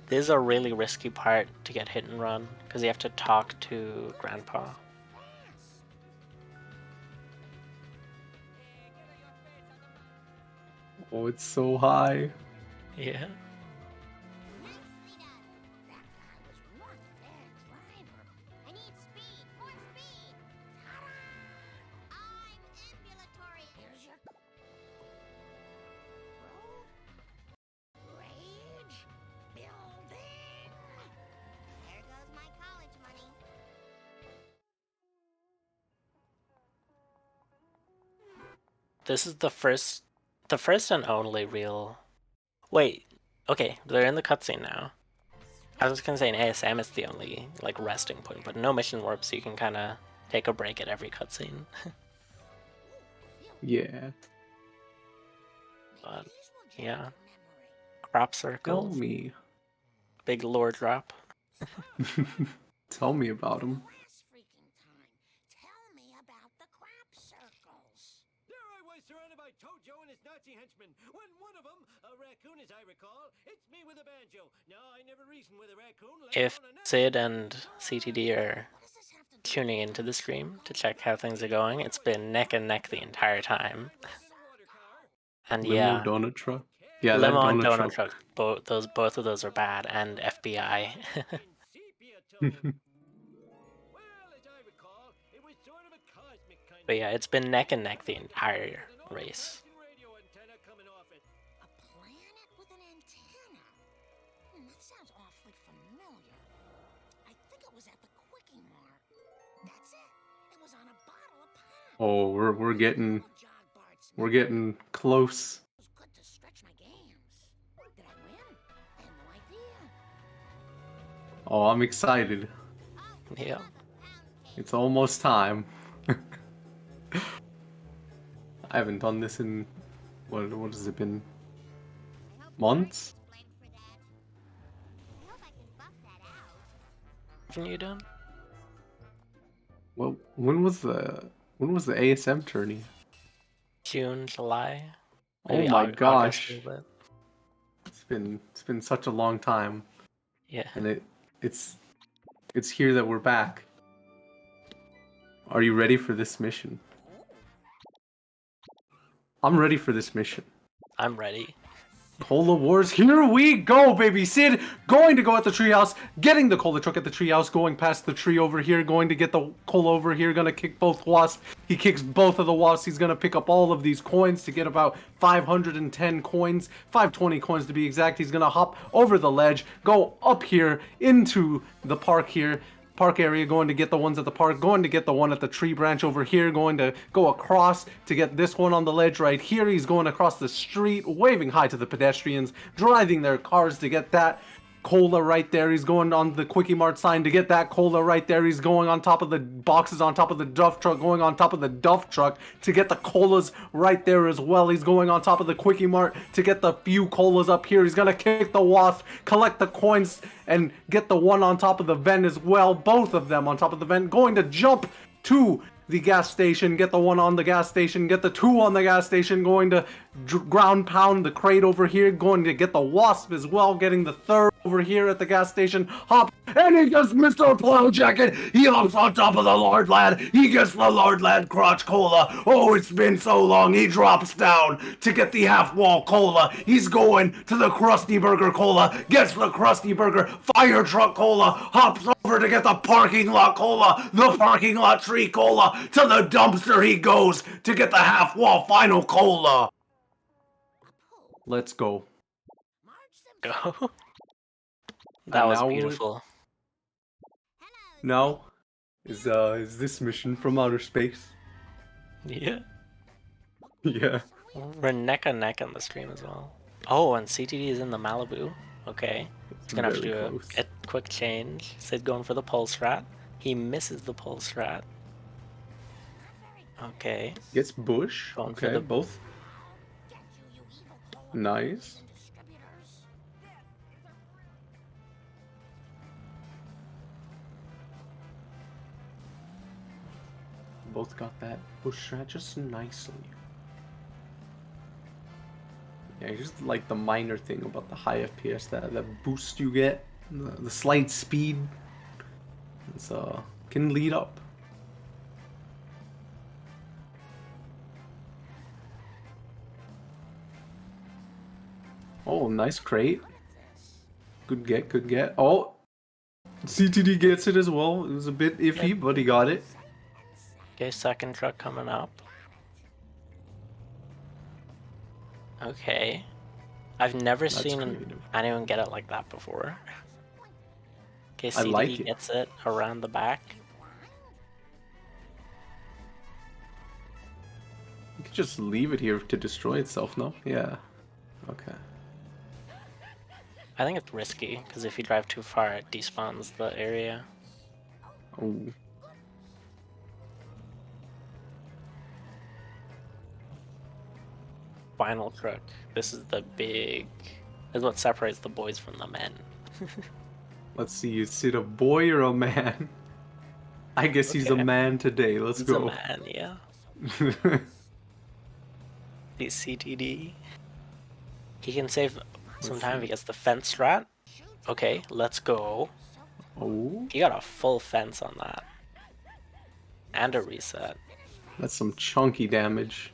This is a really risky part to get hit and run, because you have to talk to Grandpa. Oh, it's so high. Yeah. Nicely done. That guy was one bad driver. I need speed. More speed. Ta-da! I'm ambulatory. Here's your road. Rage. Building. There goes my college money. This is the first and only real. Wait. Okay, they're in the cutscene now. I was gonna say in ASM it's the only like resting point, but no mission warp, so you can kind of take a break at every cutscene. Yeah. But yeah, crop Tell circles, me. big lore drop. Tell me about him. Last freaking time. Tell me about the crop circles. There I was surrounded by Tojo and his Nazi henchmen, when one of them, a raccoon as I recall, hits me with a banjo. Now I never reason with a raccoon. let If alone a Nazi. Sid and CTD are What does this have to do tuning into the stream to check how things are going, it's been neck and neck the entire time. Water car. And Limo yeah, donut truck. Yeah, that Limo and donut Donut truck. Truck, both of those are bad, and FBI. In sepia tone. Well, as I recall, it was sort of a cosmic kind But of yeah, it's been neck and neck the entire race. radio antenna coming off it. A planet with an antenna. That sounds awfully familiar. I think it was at the Quickie Mart. That's it. It was on a bottle of pop. Oh, we're getting close. It was good to stretch my gams. Did I win? I have no idea. Oh, I'm excited. Yeah. It's almost time. I haven't done this in what has it been? Months? Haven't you done? Well, when was the ASM tourney? June, July? Oh Maybe my August gosh. a little bit. It's been such a long time, Yeah. and it's here that we're back. Are you ready for this mission? I'm ready for this mission. I'm ready. Cola Wars, here we go, baby! Sid going to go at the treehouse, getting the cola truck at the treehouse, going past the tree over here, going to get the cola over here, gonna kick both wasps. He kicks both of the wasps. He's gonna pick up all of these coins to get about 510 coins, 520 coins to be exact. He's gonna hop over the ledge, go up here into the park here. Park area, going to get the ones at the park, going to get the one at the tree branch over here, going to go across to get this one on the ledge right here. He's going across the street, waving hi to the pedestrians, driving their cars to get that cola right there. He's going on the Quickie Mart sign to get that cola right there. He's going on top of the boxes on top of the Duff truck, going on top of the Duff truck to get the colas right there as well. He's going on top of the Quickie Mart to get the few colas up here. He's gonna kick the wasp, collect the coins, and get the one on top of the vent as well. Both of them on top of the vent. Going to jump to the gas station, get the one on the gas station, get the two on the gas station, going to ground pound the crate over here, going to get the wasp as well, getting the third over here at the gas station, hop, and he gets Mr. Plow Jacket. He hops on top of the Lord Lad. He gets the Lord Lad crotch cola. Oh, it's been so long. He drops down to get the half wall cola. He's going to the Krusty Burger cola, gets the Krusty Burger fire truck cola, hops over to get the parking lot cola, the parking lot tree cola. To the dumpster he goes to get the half wall final cola. Let's go. Go. That was now beautiful. Now is this mission from outer space? Yeah. Yeah. We're neck and neck on the stream as well. Oh, and CTD is in the Malibu. Okay. It's gonna have to Very do close. a quick change. Sid going for the pulse rat. He misses the pulse rat. Okay. Gets bush. Going for Okay, the- both. Nice. Both got that bush rat just nicely. Yeah, just like the minor thing about the high FPS, that boost you get, the slight speed, it's can lead up. Oh, nice crate. Good get, good get. Oh, CTD gets it as well. It was a bit iffy, but he got it. Okay, second truck coming up. Okay. I've never That's seen creative. anyone get it like that before. Okay, I CTD like it. gets it around the back. You could just leave it here to destroy itself, no? Yeah. Okay. I think it's risky, because if you drive too far, it despawns the area. Oh. Final truck. This is the big... This is what separates the boys from the men. Let's see, is it a boy or a man? I guess he's a Okay. man today. Let's He's go. a man, yeah. He's CTD. He can save some time if he gets the fence strat. Okay, let's go. Oh, He got a full fence on that. And a reset. that's some chunky damage.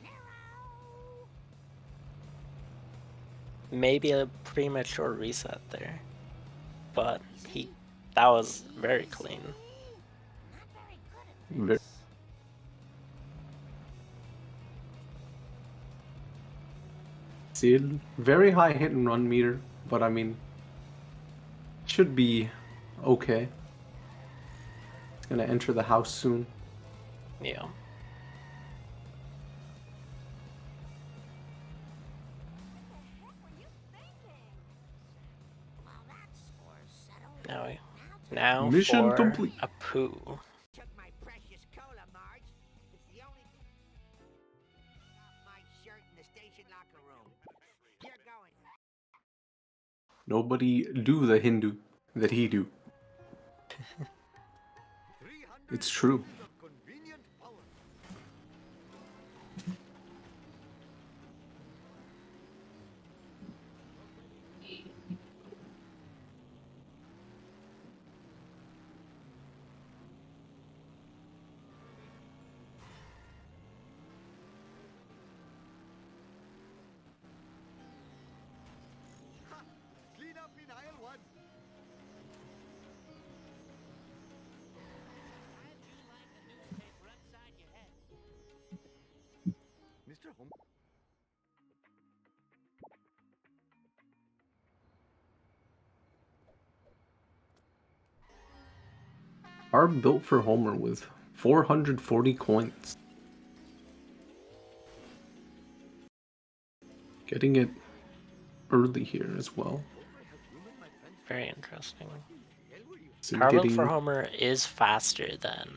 Maybe a premature reset there. But that was very clean. Very... See, very high hit and run meter, but I mean, should be okay. It's gonna enter the house soon. Yeah. Now Mission for complete. a poo. Took my precious cola, Marge. It's the only off my shirt in the station locker room. You're going. Nobody do the Hindu that he do. It's true. Convenient power. Clean up in aisle one. Mr. Home. Are built for Homer with 440 coins. Getting it early here as well. Very interesting. So Carbuilt getting for Homer is faster than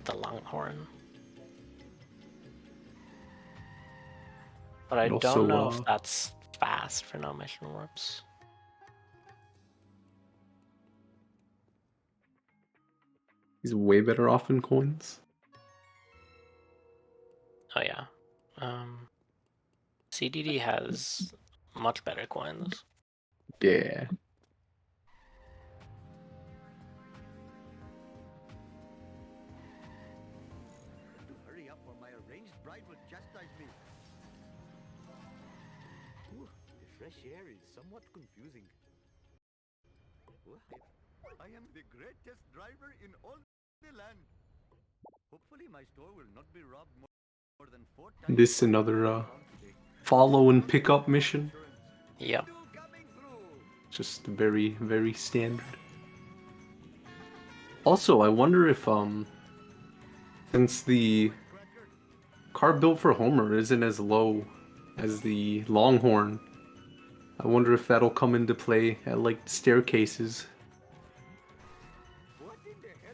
the Longhorn. But I And also, don't know if that's fast for no mission warps. he's way better off in coins. Oh yeah. CDD has much better coins. Yeah. Hurry up or my arranged bride will chastise me. Ooh, the fresh air is somewhat confusing. Ooh, I am the greatest driver in all the land. Hopefully my store will not be robbed more than 4 times. This another follow and pick up mission. Yep. Just very, very standard. Also, I wonder if since the car built for Homer isn't as low as the Longhorn, I wonder if that'll come into play at like staircases.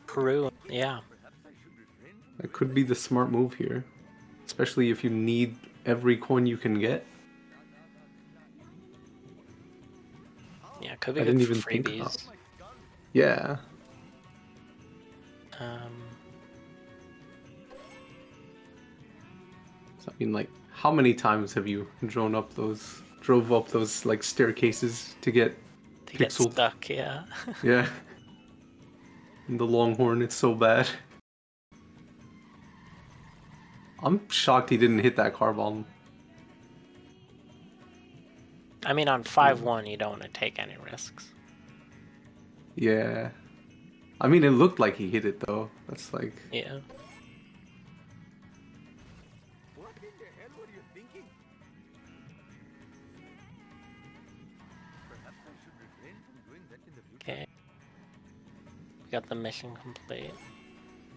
True. Yeah. That could be the smart move here, especially if you need every coin you can get. Yeah, could be I good didn't for even think about. freebies. Yeah. So, I mean, like, how many times have you drove up those like staircases to get To get pixeled? stuck, yeah. Yeah. And the Longhorn, it's so bad. I'm shocked he didn't hit that car bomb. I mean, on 5-1, you don't want to take any risks. Yeah. I mean, it looked like he hit it though. That's like. Yeah. What in the hell were you thinking? Perhaps I should refrain from doing that in the future. Okay. We got the mission complete.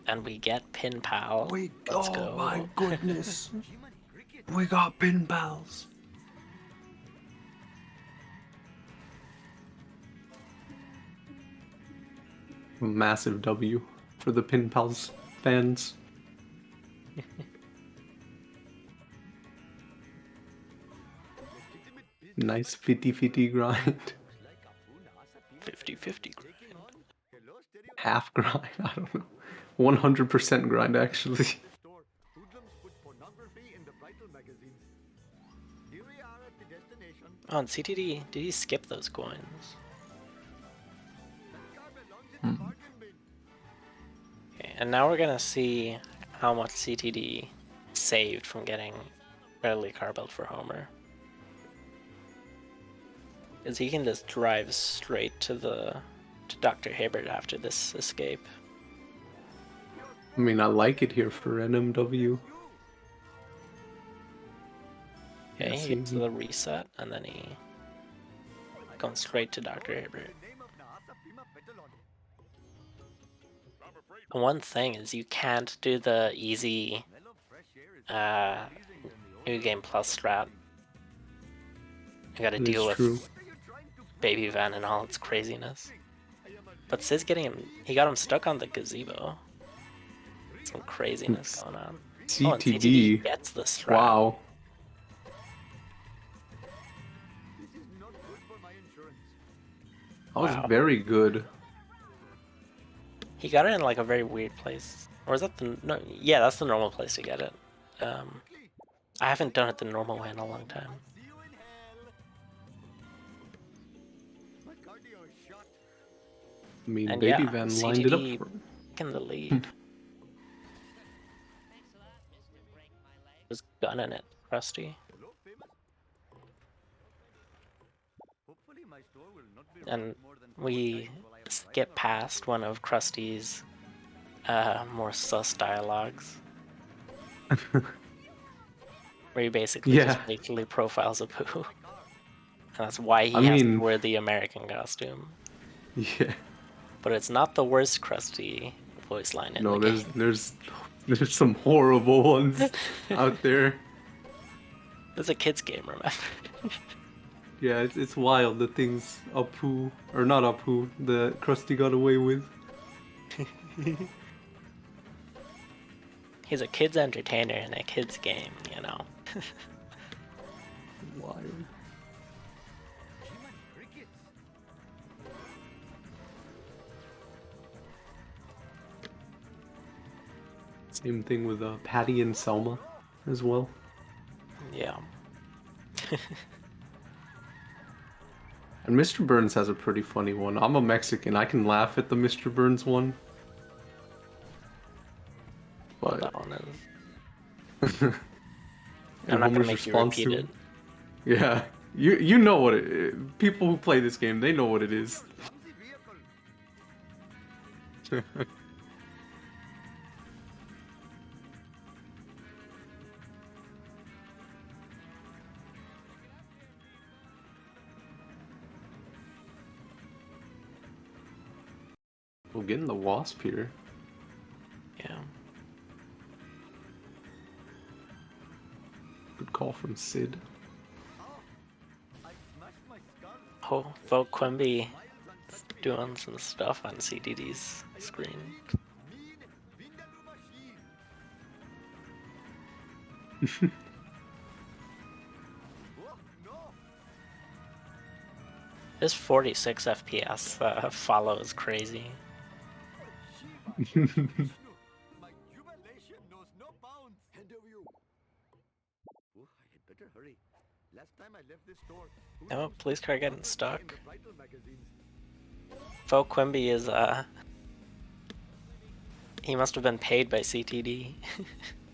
And we get Pin Pal. Let's go. Oh my goodness. Jiminy cricket. We got pin pals. Massive W for the pin pals fans. Nice 50-50 grind. 50-50 grind. Hello, stereo. Half grind, I don't know. 100% grind actually. Store. Hoodlums put pornography in the bridal magazines. Here we are at the destination. Oh, and CTD, did he skip those coins? That car belongs in the bargain bin. Okay, and now we're gonna see how much CTD saved from getting early car built for Homer. Because he can just drive straight to Dr. Hibbert after this escape. I mean, I like it here for NMW. Okay, Yeah, he gets the reset, and then he going straight to Dr. Hibbert. Name of Nahasa Pima Petalon. The one thing is you can't do the easy Smell of fresh air is freezing than the New Game Plus strat. You gotta It deal is with true. What are you trying to Baby Van and all its craziness. I am a But Sid's getting him, he got him stuck on the gazebo. Some craziness going on. Oh, and CTD. gets the strat. Wow. This is not good for my insurance. That was Wow. very good. He got it in like a very weird place. Or is that the, no, yeah, that's the normal place to get it. I haven't done it the normal way in a long time. See you in hell. My cardio is shot. I mean, And Baby yeah, Van lined it up CTD for him. in the lead. Just gunning it, Krusty. Hello, famous. Hopefully my store will not be And robbed more than 4 we times while I am skip driving past one of Krusty's more sus dialogues. Where he basically Yeah. just basically profiles a poo. And that's why he I has mean- to wear the American costume. Yeah. But it's not the worst Krusty voice line in No, the there's game. there's some horrible ones out there. It's a kid's game, remember? Yeah, it's wild the things Apu or not Apu the Krusty got away with. He's a kid's entertainer in a kid's game, you know. Wild. Jiminy cricket. Same thing with Patty and Selma as well. Yeah. And Mr. Burns has a pretty funny one. I'm a Mexican. I can laugh at the Mr. Burns one. But That one is. and I'm not gonna Homer's make you response repeat to it. Yeah, you know what it. People who play this game, they know what it is. Clumsy vehicle. getting the wasp here. Yeah. Good call from Sid. I smashed my skull. Oh, Vogue Quimby doing some stuff on CDD's screen. Mean Vindaloo machine. Oh, no. This 46 FPS follow is crazy. Shiva, Vishnu, my jubilation knows no bounds. Hand over you. Oh, I had better hurry. Last time I left this store, who Oh, knows police what car was getting in stuck. the vital magazines. Vogue Quimby is he must have been paid by CTD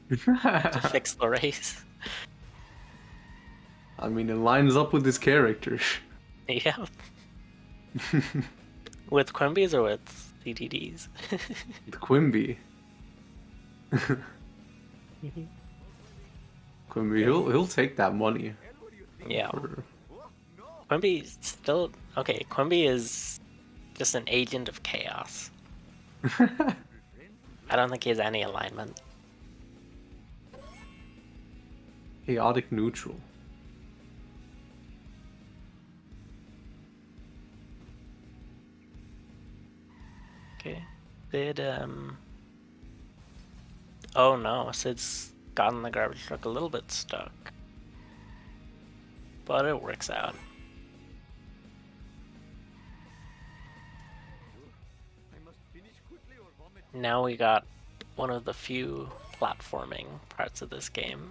to fix the race. I mean, it lines up with his character. Yeah. With Quimby's or with CTD's? With Quimby. Quimby, he'll take that money. Yeah. For... Quimby's still okay. Quimby is just an agent of chaos. I don't think he has any alignment. Chaotic neutral. Okay. Sid, oh no, Sid's gotten the garbage truck a little bit stuck. But it works out. I must finish quickly or vomit. Now we got one of the few platforming parts of this game.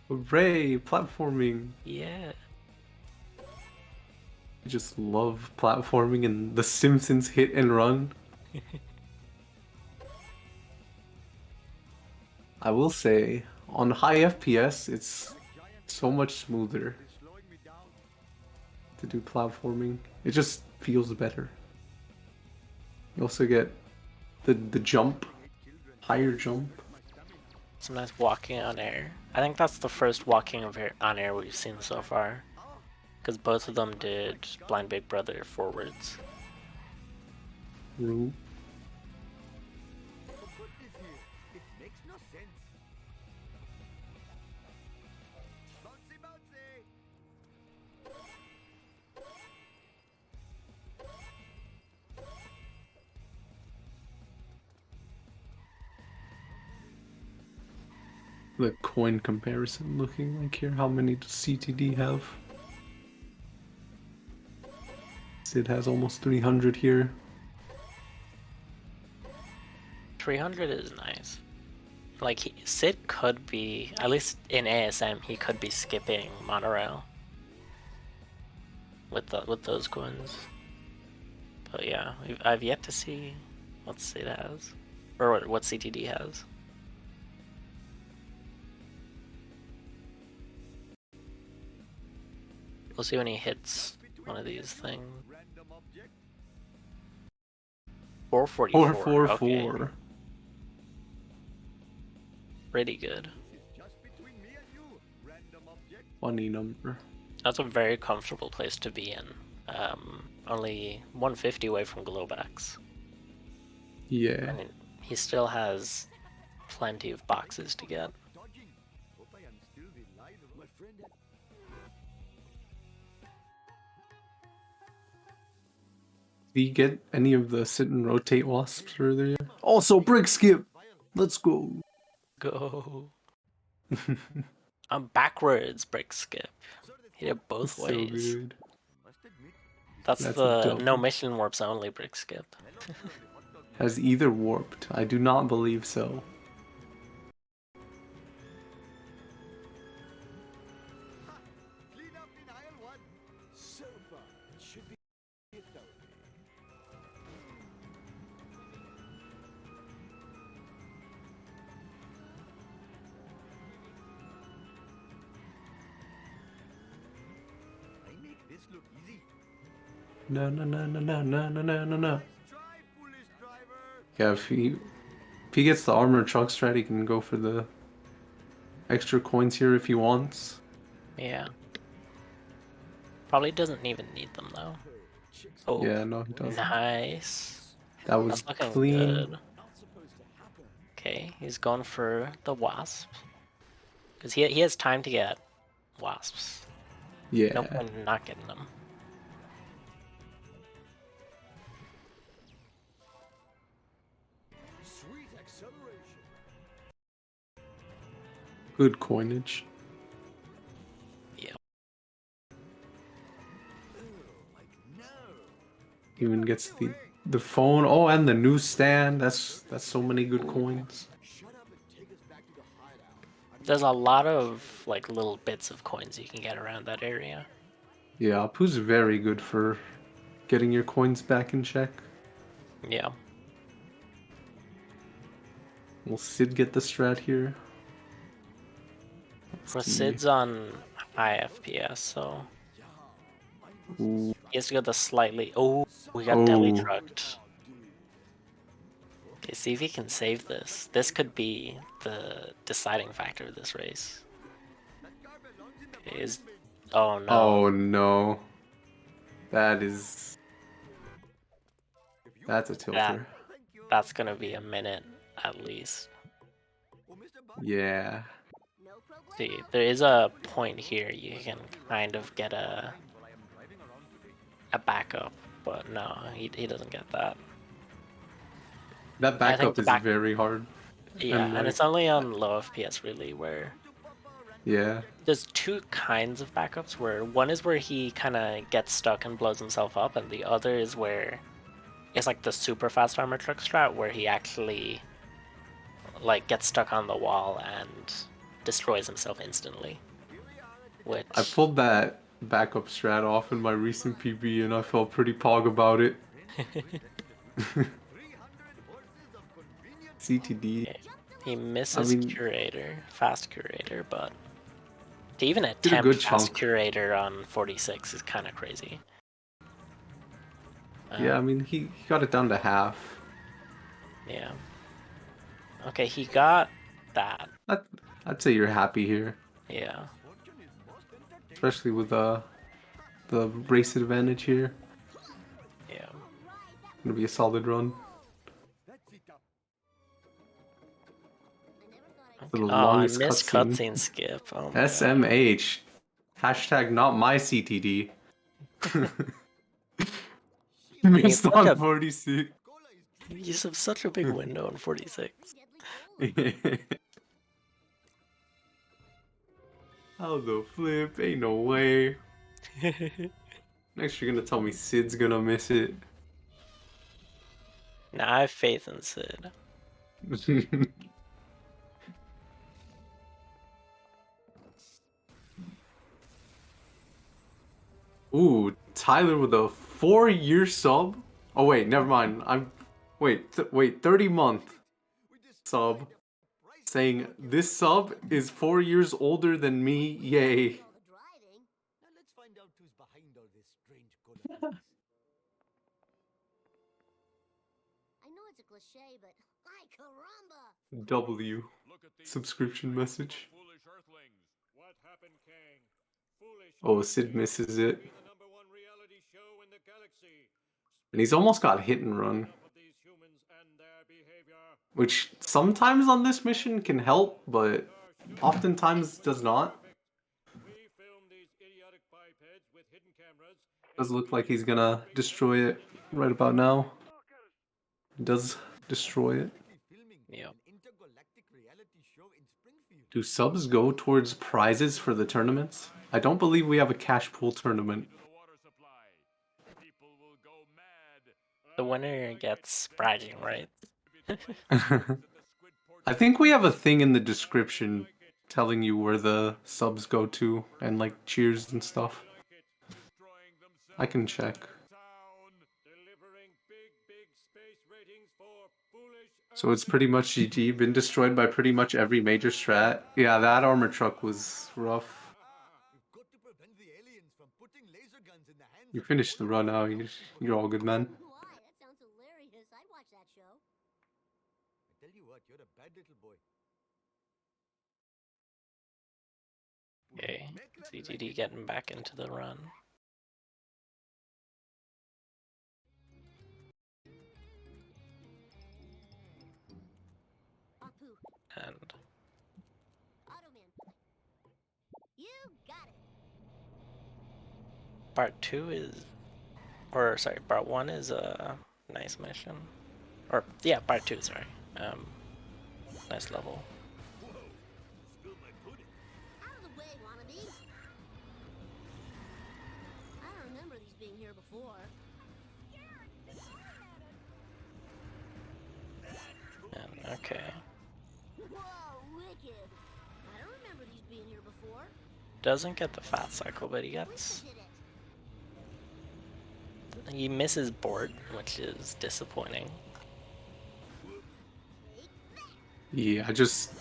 Hooray, platforming. Yeah. I just love platforming and The Simpsons Hit and Run. I will say, on high FPS, it's so much smoother It's slowing me down. to do platforming. It just feels better. You also get the jump, higher jump. Some nice walking on air. I think that's the first walking on air we've seen so far. Because both of them did Blind Big Brother forwards. True. Who put this here? It makes no sense. Bouncy, bouncy. The coin comparison looking like here. How many does CTD have? Sid has almost 300 here. 300 is nice. Like, Sid could be, at least in ASM, he could be skipping monorail with those coins. But yeah, I've yet to see what Sid has, or what CTD has. We'll see when he hits one of these things. Random object. 444. 444. Okay. Pretty good. This is just between me and you. Random object. Funny number. That's a very comfortable place to be in. Only 150 away from Globex. Yeah. I mean, he still has plenty of boxes to get. Dodging. Hope I am still the light of my friend. Did you get any of the sit and rotate wasps earlier? Also, brick skip! Let's go! Go. I'm backwards brick skip. Hit it both So ways. good. Must admit, That's That's the dope. no mission warps only brick skip. Has either warped? I do not believe so. clean up in aisle one. So far, it should be a therapy. I make this look easy. No, no, no, no, no, no, no, no, no, no. Try, foolish driver. Yeah, if he gets the armored truck strat, he can go for the extra coins here if he wants. Yeah. Probably doesn't even need them though. Oh, Yeah, no, he doesn't. nice. That was That's looking clean. good. Okay, he's going for the wasp. Because he has time to get wasps. Yeah. No point in not getting them. Sweet acceleration. Good coinage. Yeah. Even gets the phone. Oh, and the newsstand. That's so many good coins. There's a lot of like little bits of coins you can get around that area. Yeah, Apu's very good for getting your coins back in check. Yeah. Will Sid get the strat here? Well, see. Sid's on high FPS, so Ooh. he has to go the slightly. Oh, we got Oh. deli trucked. Okay, see if he can save this. This could be the deciding factor of this race. Okay, oh no. Oh no. That's a tilter. That's gonna be a minute at least. Yeah. No problemo. See, there is a point here you can kind of get a backup, but no, he doesn't get that. That I think backup the is back- very hard. Yeah, and like, it's only on low FPS really, where yeah. there's two kinds of backups, where one is where he kind of gets stuck and blows himself up, and the other is where it's like the super fast armor truck strat, where he actually like gets stuck on the wall and destroys himself instantly. Which I pulled that backup strat off in my recent PB and I felt pretty pog about it. CTD. he misses I mean- curator, fast curator, but to even Did a attempt good fast chunk. curator on 46 is kind of crazy. Yeah, I mean, he got it down to half. Yeah. Okay, he got that. I'd say you're happy here, Yeah. especially with the race advantage here. Yeah. Gonna be a solid run. For the Oh, I longest missed cutscene. cutscene skip. Oh my God. SMH. Hashtag not my CTD. Missed such on a- 46. You have such a big window in 46. How the flip? Ain't no way. Next you're gonna tell me Sid's gonna miss it. Now I have faith in Sid. Ooh, Tyler with a 4-year sub? Oh wait, never mind. Wait, 30-month sub. Saying this sub is 4 years older than me. Yay. Now let's find out who's behind all this strange color. I know it's a cliche, but ay caramba! W. Subscription message. Foolish Earthlings. What happened, Kang? Foolish Oh, Sid misses it. be the number one reality show in the galaxy. And he's almost got hit and run. Of these humans and their behavior. Which sometimes on this mission can help, but oftentimes does not. We filmed these idiotic bipeds with hidden cameras. Does look like he's gonna destroy it right about now. He does destroy it. Yeah. Do subs go towards prizes for the tournaments? I don't believe we have a cash pool tournament. The winner gets bragging rights. I think we have a thing in the description telling you where the subs go to and like cheers and stuff. I can check. So it's pretty much GG, been destroyed by pretty much every major strat. Yeah, that armor truck was rough. You finished the run now, you're all good, man. Why? That sounds hilarious. I'd watch that show. I tell you what, you're a bad little boy. Okay, CTD getting back into the run. Part 2 is, or sorry, Part 1 is a nice mission. Or, yeah, Part 2, sorry. Nice level. Out of the way, wannabes. I don't remember these being here before. And, okay. Whoa, wicked. I don't remember these being here before. Doesn't get the fat cycle, but he gets... Did it. He misses board, which is disappointing. Yeah, I just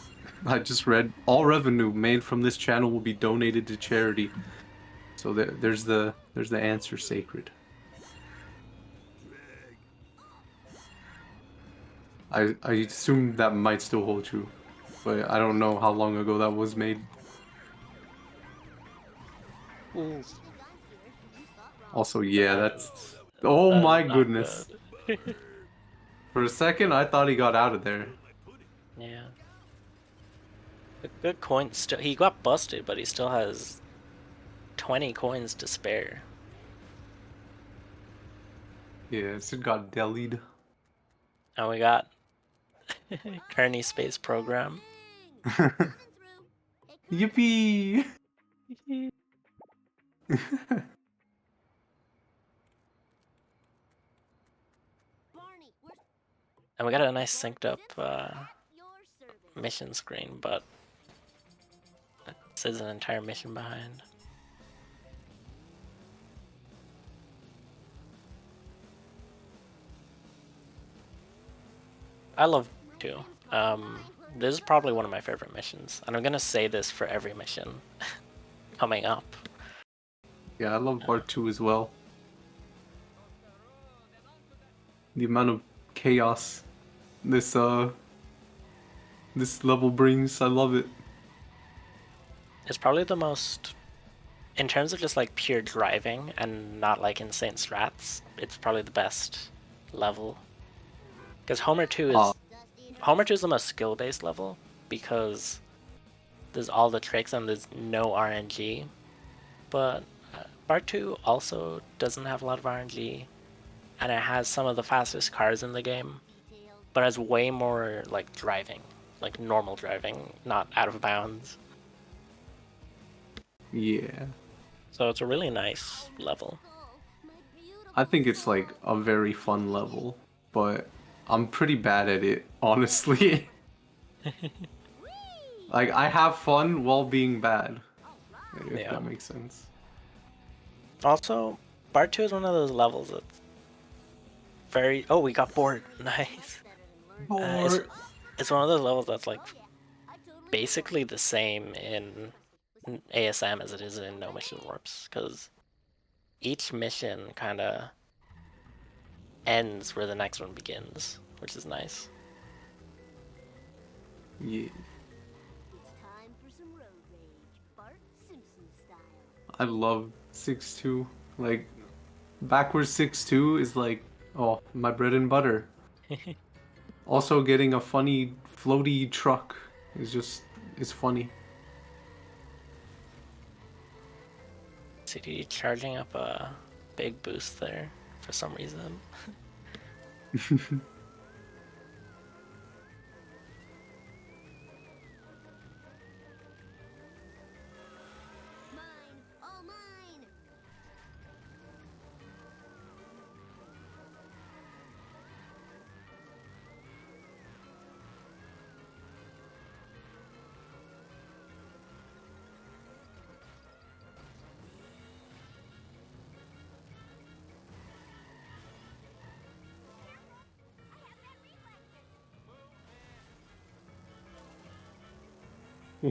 read all revenue made from this channel will be donated to charity. So there's the answer, Sacred. I assume that might still hold true, but I don't know how long ago that was made. Also, yeah, that's... Oh my Not goodness. good. For a second, I thought he got out of there. Yeah. A good coin. He got busted, but he still has 20 coins to spare. Yeah, Sid got delied. And we got Kearney Space Program. Yippee! Barney, where's And we got a nice synced up your service? mission screen, but it says an entire mission behind. I love too. This is probably one of my favorite missions, and I'm gonna say this for every mission coming up. Yeah, I love part 2 as well. The amount of chaos this level brings, I love it. It's probably the most, in terms of just like pure driving and not like insane strats, it's probably the best level. Because Homer 2 is the most skill-based level because there's all the tricks and there's no RNG. But Part 2 also doesn't have a lot of RNG, and it has some of the fastest cars in the game, but has way more like driving, like normal driving, not out of bounds. Yeah. So it's a really nice level. I think it's like a very fun level, but I'm pretty bad at it, honestly. Like, I have fun while being bad, if Yeah. that makes sense. Also, Part 2 is one of those levels that's very... Oh, we got bored. Nice. It's one of those levels that's like basically the same in ASM as it is in No Mission Warps, because each mission kind of ends where the next one begins, which is nice. Yeah. It's time for some road rage, Bart Simpson style. I love 6-2. Like, backwards 6-2 is like, oh, my bread and butter. Also, getting a funny floaty truck is funny. CD charging up a big boost there for some reason. Mine, all mine.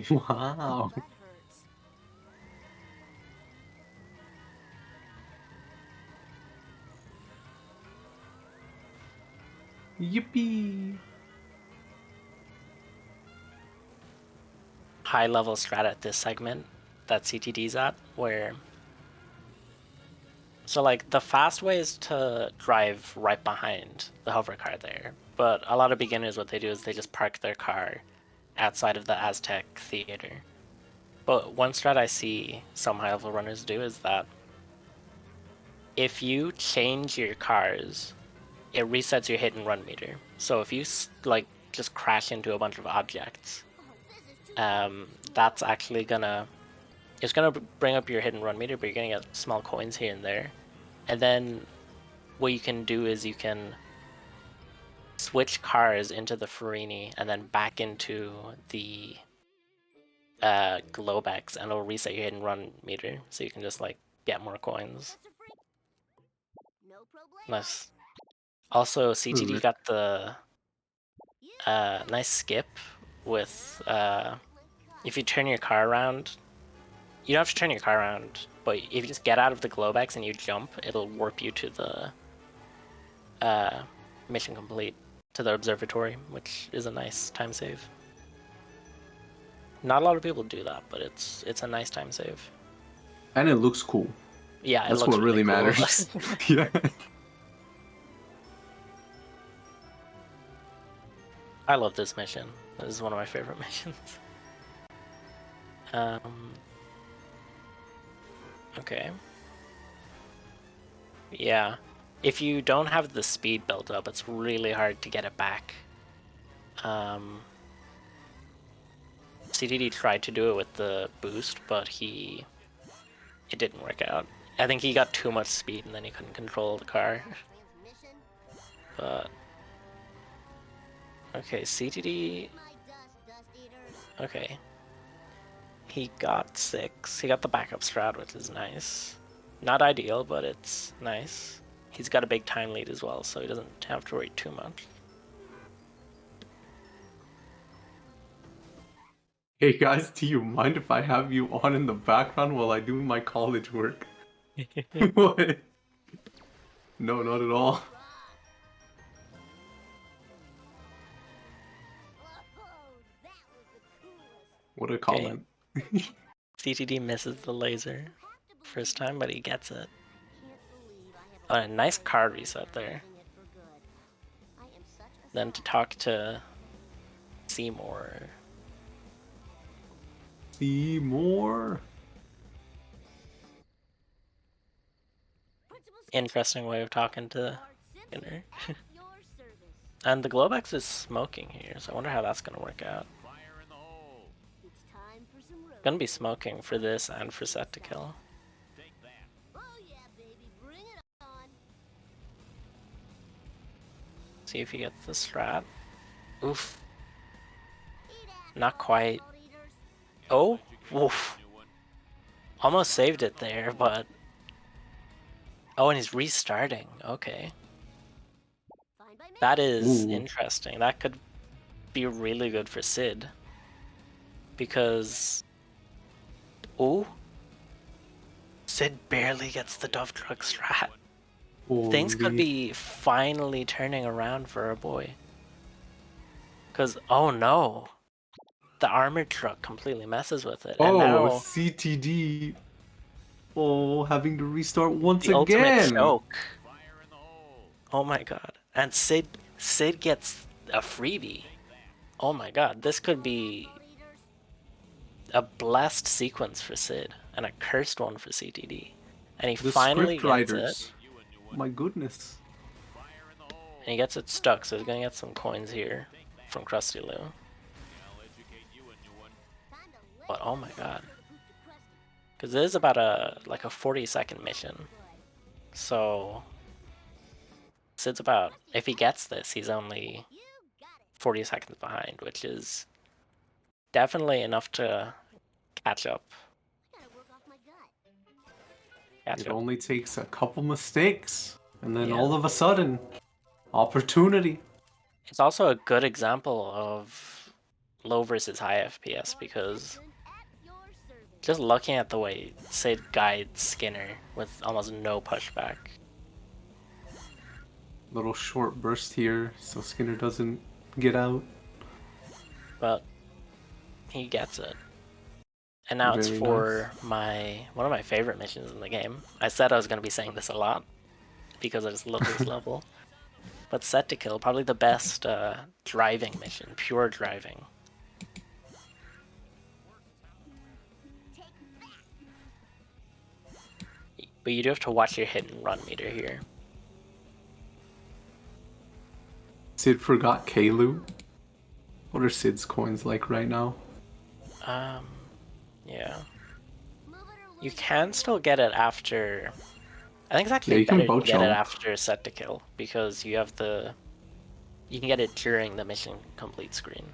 Wow. That hurts. Yippee! High level strat at this segment that CTD's at, where so like the fast way is to drive right behind the hover car there, but a lot of beginners, what they do is they just park their car outside of the Aztec Theater. But one strat I see some high level runners do is that if you change your cars, it resets your hit and run meter. So if you like just crash into a bunch of objects, that's actually gonna bring up your hit and run meter, but you're gonna get small coins here and there. And then what you can do is you can switch cars into the Farini and then back into the Globex, and it'll reset your hit and run meter, so you can just like get more coins. No problemo. Nice. Also, CTD got the nice skip with if you turn your car around. You don't have to turn your car around, but if you just get out of the Globex and you jump, it'll warp you to the mission complete, to the observatory, which is a nice time save. Not a lot of people do that, but it's a nice time save. And it looks cool. Yeah, That's it looks what really cool. matters. Yeah. I love this mission. This is one of my favorite missions. Okay. Yeah. If you don't have the speed built up, it's really hard to get it back. CTD tried to do it with the boost, but it didn't work out. I think he got too much speed and then he couldn't control the car. Transmission. But okay, CTD. My dust eaters. Okay. He got 6. He got the backup strat, which is nice. Not ideal, but it's nice. He's got a big time lead as well, so he doesn't have to worry too much. Hey guys, do you mind if I have you on in the background while I do my college work? What? No, not at all. Oh, that was the coolest. What a comment. CTD misses the laser first time, but he gets it. Can't believe I have Oh, a nice card reset there. doing it for good. I am such a Then to talk to Seymour. See more? Interesting way of talking to Skinner. at your service. And the Globex is smoking here, so I wonder how that's gonna work out. Fire in the hole. It's time for some road. Gonna be smoking for this and for set to kill. Take that. Oh yeah, baby, bring it on. See if he gets the strat. Oof. Eat ass, Not quite. goat eaters. Oh, woof. Almost saved it there, but... Oh, and he's restarting. Okay. Fine by me. That is Ooh. interesting. That could be really good for Sid. Because... Ooh. Sid barely gets the Dove Truck strat. Things could Holy- be finally turning around for our boy. Because, oh no. The armored truck completely messes with it. And Oh, now CTD. Oh, having to restart once the ultimate again. choke. Fire in the hole. Oh my god. And Sid gets a freebie. Oh my god. This could be Goat eaters. a blessed sequence for Sid and a cursed one for CTD. And he The finally script gets it. writers. My goodness. Fire in the hole. And he gets it stuck, so he's gonna get some coins here from Krusty Lou. I'll educate you a new one. Time to let But oh my god. the poop to Krusty. Because it is about a 40-second mission. Good. So Sid's about, if he gets this, he's only You got it. 40 seconds behind, which is definitely enough to catch up. I gotta work off my gut. Catch It up. only takes a couple mistakes, and then Yeah. all of a sudden, opportunity. It's also a good example of low versus high FPS because Captain at your service. just looking at the way Sid guides Skinner with almost no pushback. Little short burst here, so Skinner doesn't get out. But he gets it. And now it's Very for one of my favorite missions in the game. I said I was going to be saying this a lot because I just love this level. But set to kill, probably the best driving mission, pure driving. But you do have to watch your hit and run meter here. Sid forgot Kalu. What are Sid's coins like right now? Yeah. You can still get it after. I think it's actually you can better to boat get it jump. after set to kill because you have the. You can get it during the mission complete screen.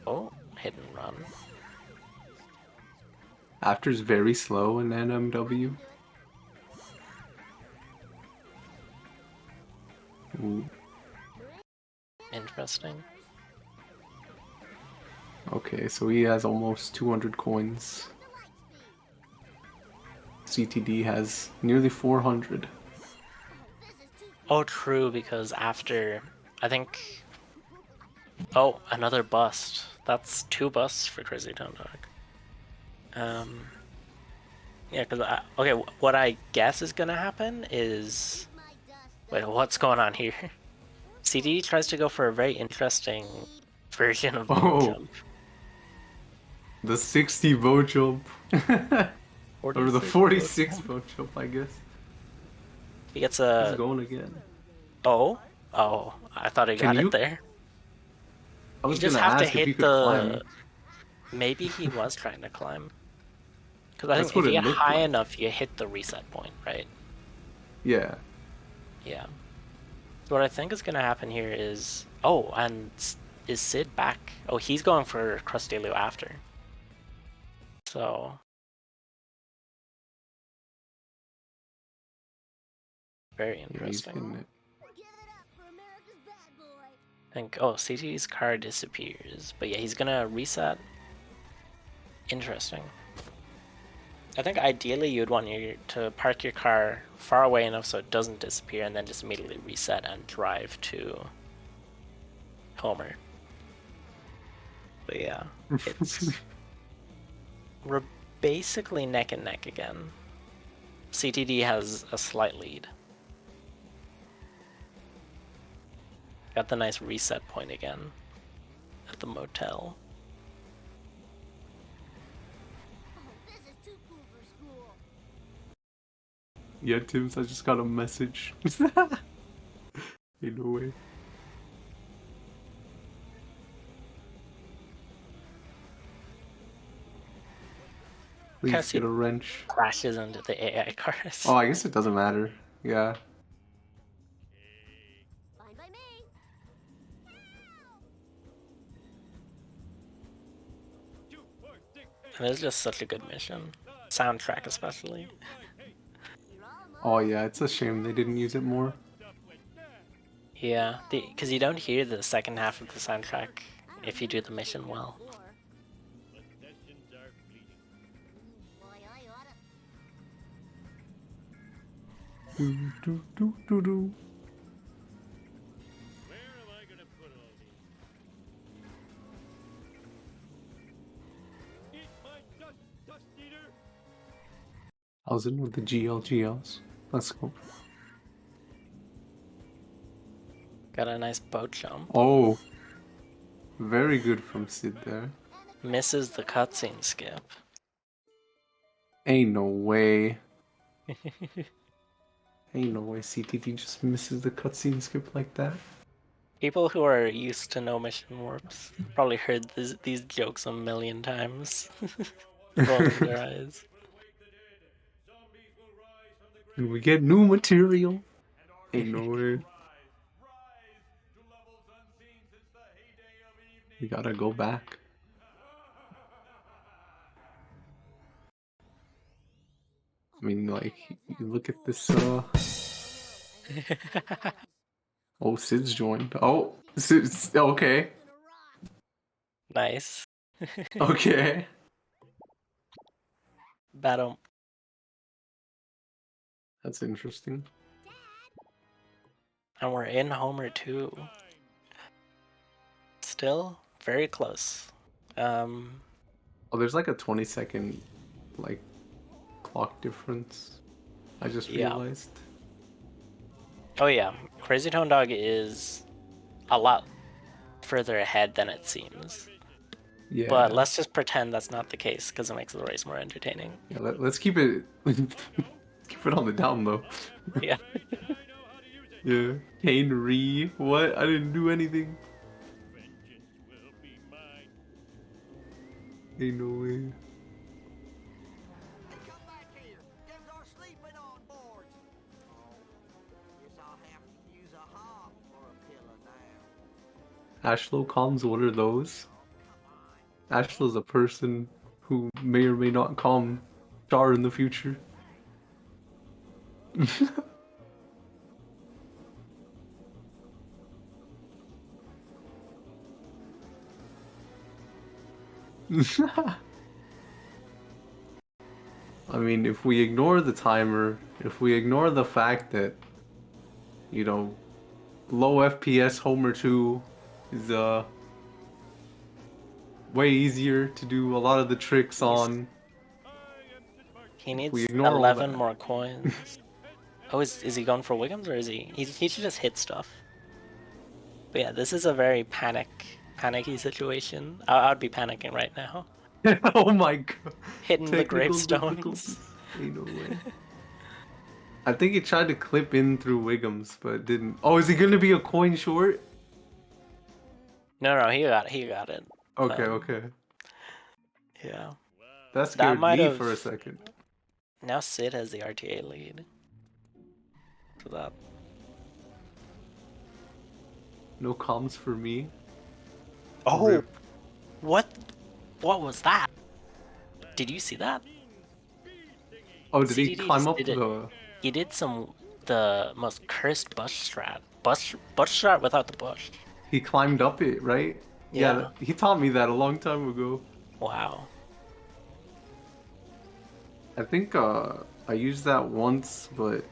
Oh, hit and run. After is very slow in NMW. Ooh, Interesting. okay, so he has almost 200 coins. CTD has nearly 400. Oh, true, because after. I think. Oh, another bust. That's 2 busts for crazytonedog. Yeah, because okay, what I guess is gonna happen is. Wait, what's going on here? CD tries to go for a very interesting version of boat Oh. jump. The 60 boat jump. Or the 46 boat jump, I guess. He gets He's a. going again. Oh, I thought he got you- it there. I was You just gonna have to ask if you hit could climb. Maybe he was trying to climb. Because I That's think what if you it get looked high like. enough, you hit the reset point, right? Yeah. Yeah. What I think is gonna happen here is. Oh, and is Sid back? Oh, he's going for Crustelu after. So. Very Yeah, he's interesting. getting it. Give it up for America's bad boy. I think, oh, CT's car disappears. But yeah, he's gonna reset. Interesting. I think ideally you'd want to park your car far away enough so it doesn't disappear and then just immediately reset and drive to Homer. But yeah, it's... We're basically neck and neck again. CTD has a slight lead. Got the nice reset point again at the motel. Oh, this is too cool for school. Yeah, Tims, I just got a message. Ain't no way. Please Cassie get a wrench. crashes into the AI cars. Oh, I guess it doesn't matter. Yeah. Fine by me. And it's just such a good mission. Soundtrack especially. You're almost. Oh yeah, it's a shame they didn't use it more. Yeah, because you don't hear the second half of the soundtrack if you do the mission well. Boy, I oughta. Do, do, do, do, do. Where am I gonna put all these? Eat my dust eater! I was in with the GLGLs. Let's go. Got a nice boat jump. Oh. Very good from Sid there. Misses the cutscene skip. Ain't no way. Ain't no way CTT just misses the cutscene skip like that. People who are used to no mission warps probably heard these jokes a million times. Rolling their eyes. And we get new material. Ain't no way. We gotta go back. I mean, like, you look at this, Oh, Sid's joined. Oh, Sid's... Okay. Nice. Okay. Battle. That's interesting. And we're in Homer too. Still very close. Oh, there's like a 20-second, like, clock difference. I just Yeah. realized. Oh yeah, crazytonedog is a lot further ahead than it seems. Yeah. But let's just pretend that's not the case because it makes the race more entertaining. Yeah, let's keep it. Keep it on the down low. Yeah. Yeah. Kane Re. What? I didn't do anything. Vengeance will be mine. Ain't no way. Hey, come back here. Them are sleeping on board. Oh, guess I'll have to use a hop for a pillow now. Ashlow comms. What are those? Ashlow's a person who may or may not calm Char in the future. I mean, if we ignore the timer, if we ignore the fact that, you know, low FPS Homer 2 is way easier to do a lot of the tricks on. He we needs ignore all 11 that. more coins. Oh, is he going for Wiggums or is he? He should just hit stuff. But yeah, this is a very panicky situation. I'd be panicking right now. Oh my god. Hitting the Technical gravestones. difficulties. Ain't no way. I think he tried to clip in through Wiggums, but didn't. Oh, is he gonna be a coin short? No, he got it. Okay, okay. Yeah. That scared might me have- for a second. Now Sid has the RTA lead. So that. No comms for me. Oh, Rip. what was that? Did you see that? Oh, did he CDD climb just up did it. the... He did the most cursed bush strat. Bush strat without the bush. He climbed up it, right? Yeah. He taught me that a long time ago. Wow. I think I used that once, but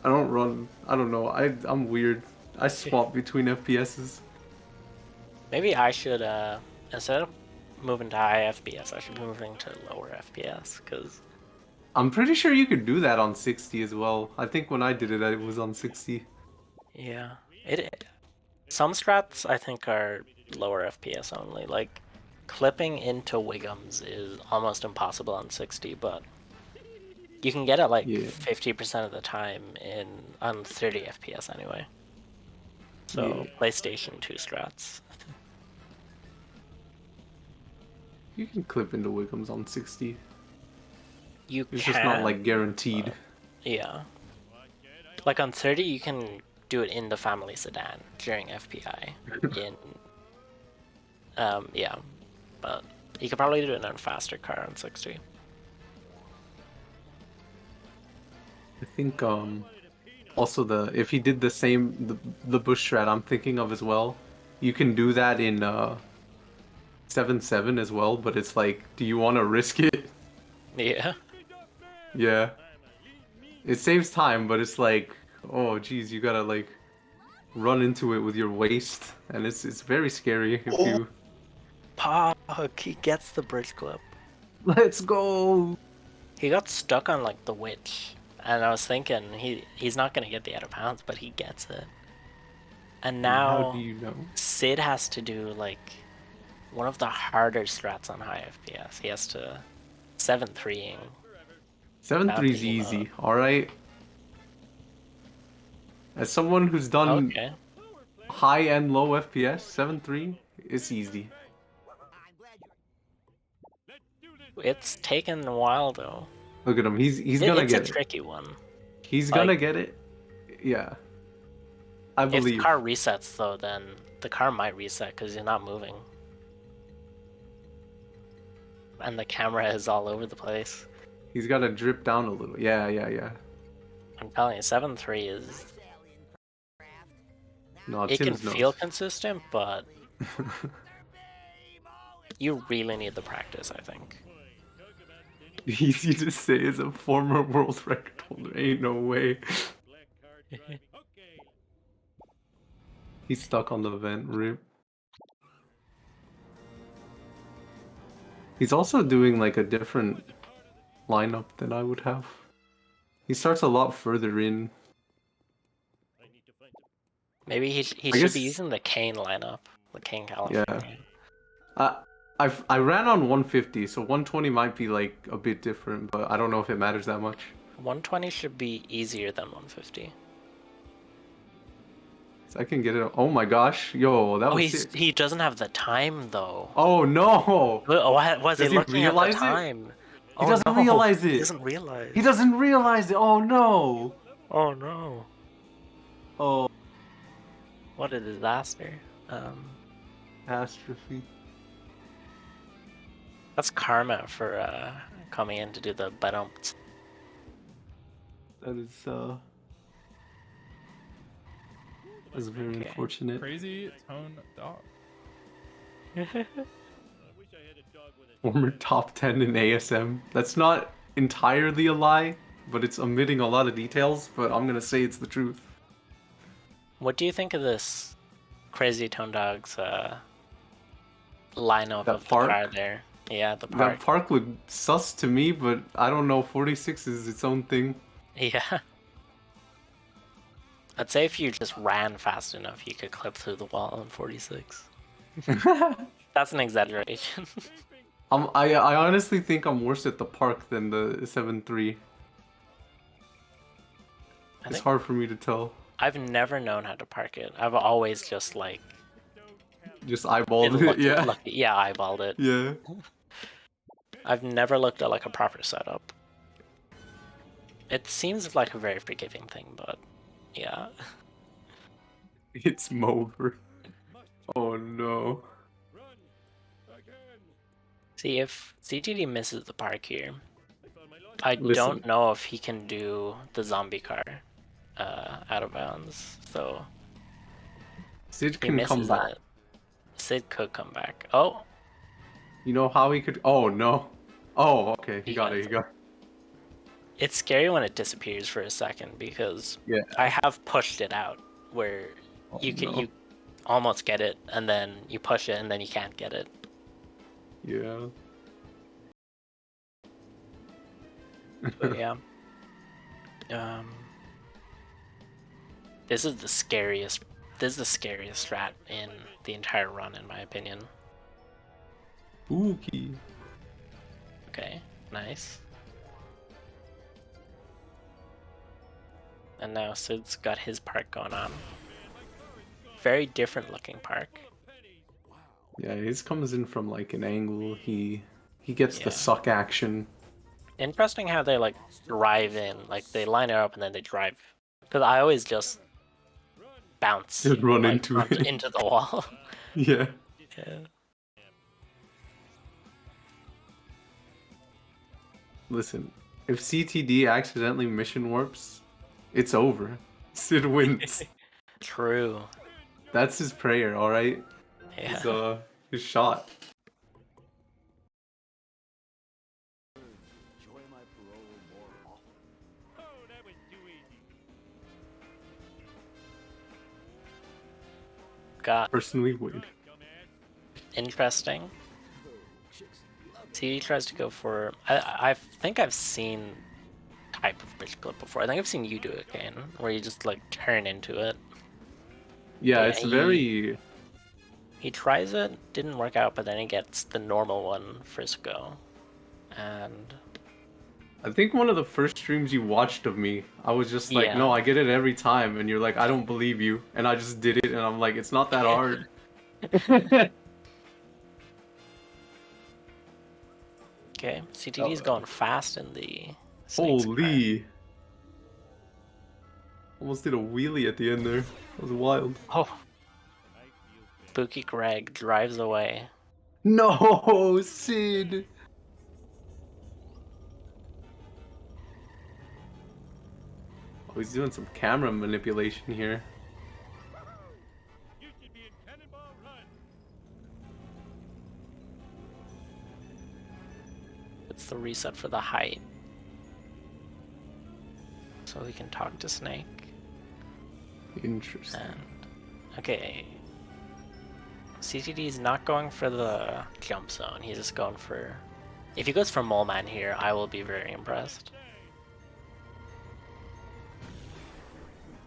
I don't run. I don't know. I'm weird. I swap between FPSs. Maybe I should instead of moving to high FPS, I should be moving to lower FPS because I'm pretty sure you could do that on 60 as well. I think when I did it, it was on 60. yeah, some strats I think are lower FPS only. Like clipping into Wiggums is almost impossible on 60, but you can get it like Yeah. 50% of the time on 30 FPS anyway. So Yeah. PlayStation 2 strats. You can clip into Wiggums on 60. You It's can, just not like guaranteed. yeah. Like on 30, you can do it in the family sedan during FPI. Yeah, but you could probably do it in a faster car on 60. I think also if he did the same the bush strat I'm thinking of as well, you can do that in 7-7 as well, but it's like, do you want to risk it? Yeah. Yeah. It saves time, but it's like, oh geez, you gotta like run into it with your waist, and it's very scary if you. Puck, he gets the bridge clip. Let's go. He got stuck on like the witch, and I was thinking he's not gonna get the out of bounds, but he gets it. And now How do you know? Sid has to do like one of the harder strats on high FPS. He has to 7-3ing. 7-3's Bounty him easy. All right. As someone who's done Okay. high and low FPS, 7-3 is easy. I'm glad you're... It's taken a while though. Look at him. He's gonna It's a get it. tricky one. He's gonna like- get it. Yeah. I If the believe. car resets though, then the car might reset because you're not moving. And the camera is all over the place. He's gotta drip down a little. Yeah. I'm telling you, 7-3 is... No, It Tim's can knows. feel consistent, but you really need the practice, I think. Easy to say as a former world record holder. Ain't no way. He's stuck on the vent. Rip. He's also doing like a different lineup than I would have. He starts a lot further in. Maybe he should guess- be using the Kane lineup. The Kane California. I ran on 150, so 120 might be like a bit different, but I don't know if it matters that much. 120 should be easier than 150. So I can get it. Oh my gosh, yo, that Oh, was sick. he doesn't have the time though. Oh no! Why was he Does he looking at the realize it? time? He Oh, doesn't no. realize He it. doesn't realize. He doesn't realize it. Oh no! Oh no! Oh, What a disaster. catastrophe. That's karma for coming in to do the bump. That is that's very Okay. unfortunate. Crazy tone dog. I wish I had a dog with a Former top 10 in ASM. That's not entirely a lie, but it's omitting a lot of details. But I'm gonna say it's the truth. What do you think of this Crazy Tone Dog's lineup That of the park? car there? Yeah, the park. That park looked sus to me, but I don't know. 46 is its own thing. Yeah. I'd say if you just ran fast enough, you could clip through the wall in 46. That's an exaggeration. I honestly think I'm worse at the park than the 7-3. I It's think hard for me to tell. I've never known how to park it. I've always just like Just eyeballed it, yeah. yeah, eyeballed it. Yeah. I've never looked at like a proper setup. It seems like a very forgiving thing, but yeah. It's Mover. Oh no. run again. See, if CTD misses the park here, I found my lost I Listen. don't know if he can do the zombie car out of bounds. So Sid he can misses come back. it. Sid could come back. Oh, You know how he could? Oh no. Oh, okay. He got it. He got it. it's scary when it disappears for a second because Yeah. I have pushed it out where Oh, you can no. you almost get it and then you push it and then you can't get it. Yeah. But yeah. This is the scariest strat in the entire run in my opinion. Spooky. Okay, nice. And now Sid's got his park going on. Very different looking park. Yeah, his comes in from like an angle. He gets Yeah. the suck action. Interesting how they like drive in, like they line it up and then they drive. Because I always just bounce, Just run like, into it. into the wall. Yeah. Yeah. Listen, if CTD accidentally mission warps, it's over. Sid wins. True. That's his prayer, alright? Yeah. His shot. Enjoy my parole more often. Oh, that was too easy. Got Personally win. Dumbass. interesting. Chicks love See, he tries to go for. I think I've seen type of bridge clip before. I think I've seen you do it, Kane, where you just like turn into it. Yeah, Yeah, it's he- very. He tries it, didn't work out, but then he gets the normal one first go. And I think one of the first streams you watched of me, I was just like, Yeah. no, I get it every time. And you're like, I don't believe you. And I just did it. And I'm like, it's not that hard. okay, CTD's going fast in the Snake's car. Holy. Almost did a wheelie at the end there. That was wild. Oh, I feel bad. Spooky Greg drives away. No, Sid. Oh, he's doing some camera manipulation here. You should be in Cannonball Run. It's the reset for the height. So we can talk to Snake. Interesting. And okay, CTD is not going for the jump zone. He's just going for. If he goes for Mole Man here, I will be very impressed.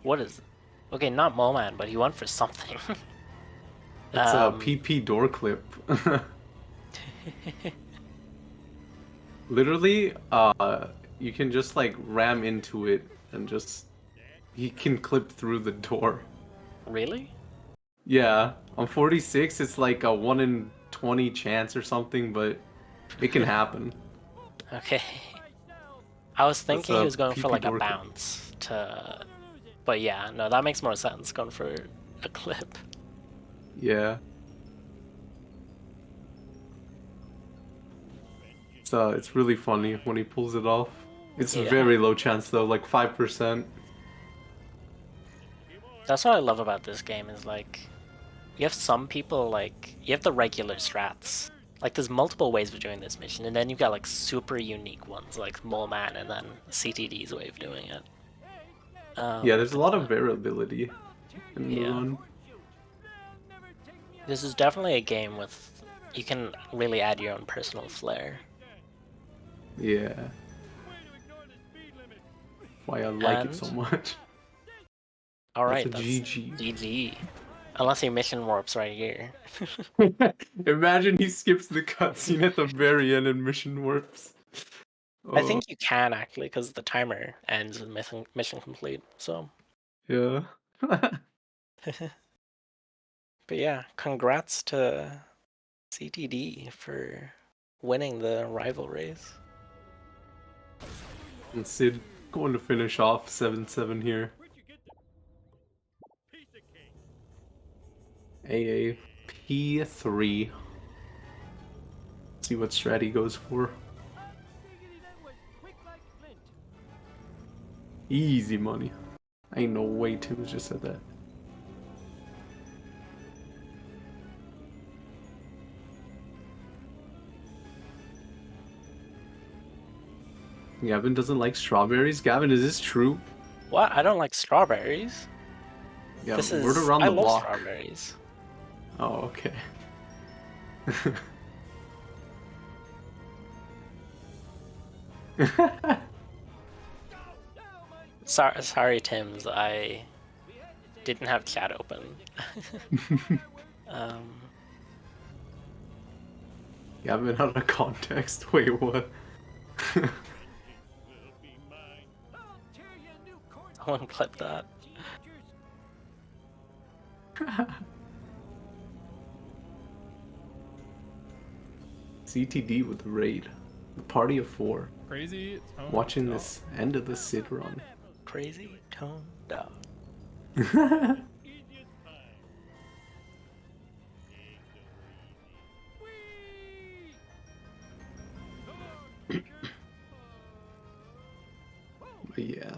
What is? Okay, not Mole Man, but he went for something. It's a PP door clip. Literally, you can just like ram into it and just he can clip through the door. Really? Yeah, on 46, it's like a 1 in 20 chance or something, but it can happen. Okay. I was That's thinking he a was going for PP like a door clip. bounce to, but yeah, no, that makes more sense going for a clip. Yeah. It's really funny when he pulls it off. It's Yeah. very low chance though, like 5%. That's what I love about this game is like, you have some people like, you have the regular strats. Like there's multiple ways of doing this mission, and then you've got like super unique ones like Mole Man and then CTD's way of doing it. Yeah, there's a lot of variability in the Yeah. run. This is definitely a game with, you can really add your own personal flair. Yeah. Why I like it so And- much. Alright, That's that's a GG. GG. Unless he mission warps right here. Imagine he skips the cutscene at the very end and mission warps. I think you can actually, because the timer ends with mission complete, so. Yeah. But yeah, congrats to CTD for winning the rival race. And Sid going to finish off 7-7 here. AAP3. See what strat he goes for. Easy money. Ain't no way Tim just said that. Gavin doesn't like strawberries? Gavin, is this true? What? I don't like strawberries. Yeah, This is. word around I the love block. strawberries. Oh, okay. Sorry, Tims. I didn't have chat open. Gavin out of context. Wait, what? Someone clip that. CTD with the raid. The party of 4. Crazy. Watching this end of the Sid run. Crazy tone dog. But yeah.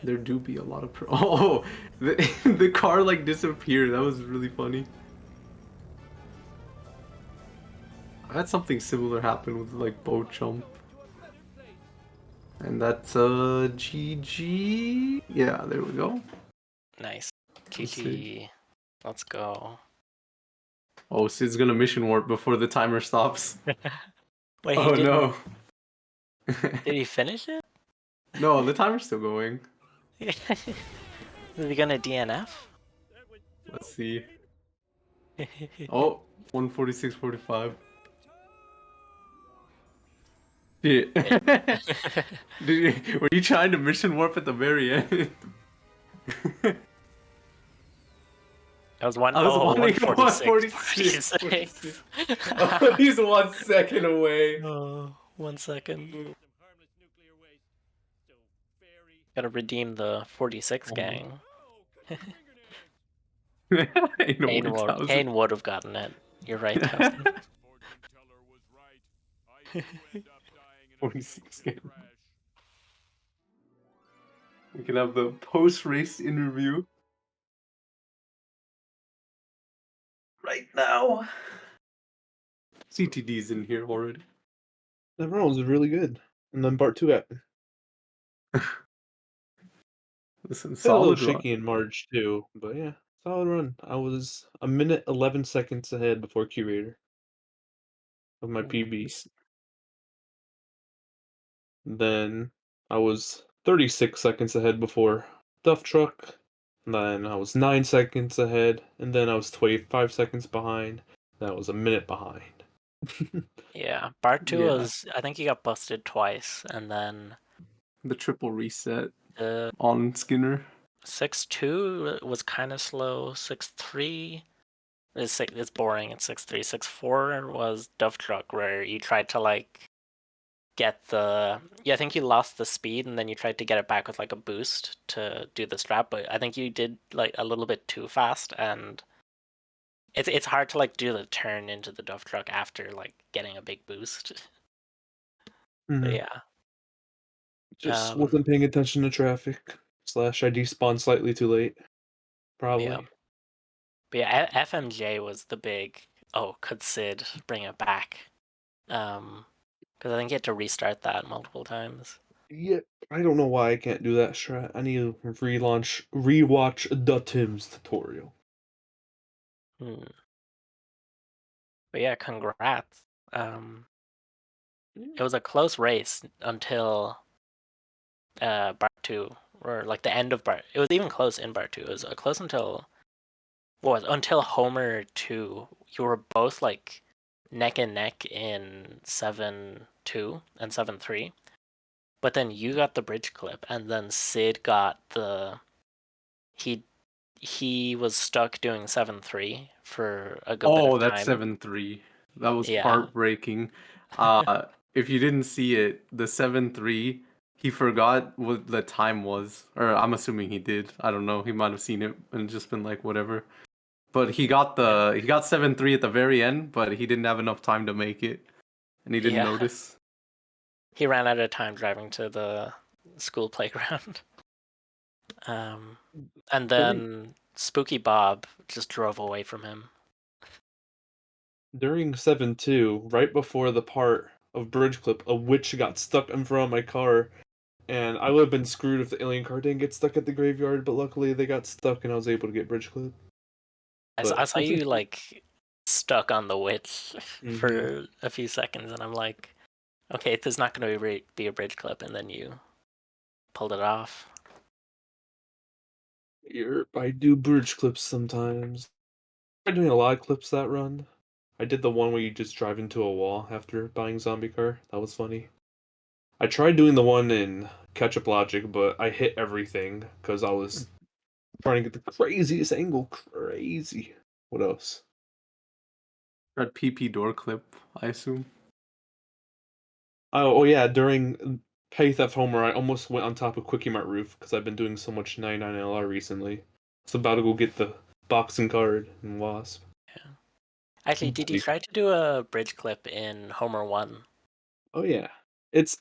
There do be a lot of oh, the car like disappeared. That was really funny. I had something similar happen with like boat jump. And that's GG. Yeah, there we go. Nice. Let's see. GG. Let's go. Oh, Sid's gonna mission warp before the timer stops. Wait, Oh he no. did he finish it? No, the timer's still going. Is he gonna DNF? Let's see. Oh, 146.45. Shit. Were you trying to mission warp at the very end? I was one. I was oh, wanting 146. 146. Oh, he's 1 second away. Oh, 1 second. Gotta redeem the 46 gang. Ain't no way, Towson. Kane would have gotten it. You're right, Towson. 46 game. We can have the post-race interview right now. CTD's in here already. That run was really good. And then part 2 happened. Listen, Felt a little solid run. shaky in March too, but yeah, solid run. I was a minute 11 seconds ahead before Curator of my PB. Then I was 36 seconds ahead before Duff Truck. Then I was 9 seconds ahead, and then I was 25 seconds behind That was a minute behind. Yeah, Bartu Yeah. was. I think he got busted twice, and then The triple reset the on Skinner. 6-2 was kind of slow. 6-3 it's boring. It's 6-3. 6-4 was Dove Truck, where you tried to like get the. Yeah, I think you lost the speed, and then you tried to get it back with like a boost to do the strap. But I think you did like a little bit too fast, and it's hard to like do the turn into the Dove Truck after like getting a big boost. But Mhm. yeah. Just Um, wasn't paying attention to traffic. / I despawned slightly too late. Probably. Yeah. But yeah, FMJ was the big. Oh, could Sid bring it back? Because I think you had to restart that multiple times. Yeah, I don't know why I can't do that strat. I need to rewatch the Tim's tutorial. Hmm. But yeah, congrats. It was a close race until Bar 2, or like the end of Bar. It was even close in Bar 2. It was close until until Homer 2. You were both like neck and neck in 7-2 and 7-3. But then you got the bridge clip, and then Sid got the he was stuck doing 7-3 for a good bit Oh, of that's time. 7-3. That was Yeah. heartbreaking. If you didn't see it, the 7-3, he forgot what the time was. Or I'm assuming he did. I don't know. He might have seen it and just been like, whatever. But he got 7-3 at the very end, but he didn't have enough time to make it. And he didn't Yeah. notice. He ran out of time driving to the school playground. And then Spooky Bob just drove away from him. During 7-2, right before the part of Bridge Clip, a witch got stuck in front of my car, and I would have been screwed if the alien car didn't get stuck at the graveyard, but luckily they got stuck and I was able to get Bridge Clip. I saw you like stuck on the witch Mhm. for a few seconds, and I'm like, okay, there's not going to be a bridge clip, and then you pulled it off. I do Bridge Clips sometimes. I'm doing a lot of clips that run. I did the one where you just drive into a wall after buying Zombie Car. That was funny. I tried doing the one in Ketchup Logic, but I hit everything because I was trying to get the craziest angle. Crazy. What else? That PP door clip, I assume. Oh yeah, during Petty Theft Homer, I almost went on top of Quickie Mart roof because I've been doing so much 99LR recently. I was about to go get the boxing card and Wasp. Yeah. Actually, did you try to do a bridge clip in Homer 1? Oh yeah. It's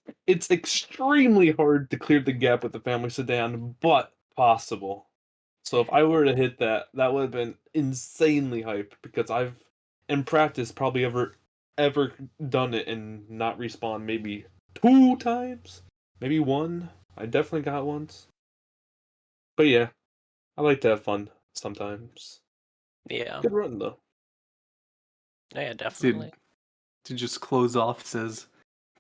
extremely hard to clear the gap with the family sedan, but possible. So if I were to hit that, that would have been insanely hype because I've in practice probably ever done it and not respawned maybe 2 times, maybe one. I definitely got once. But yeah, I like to have fun sometimes. Yeah. Good run though. Yeah, Sid, definitely. to just close off, says,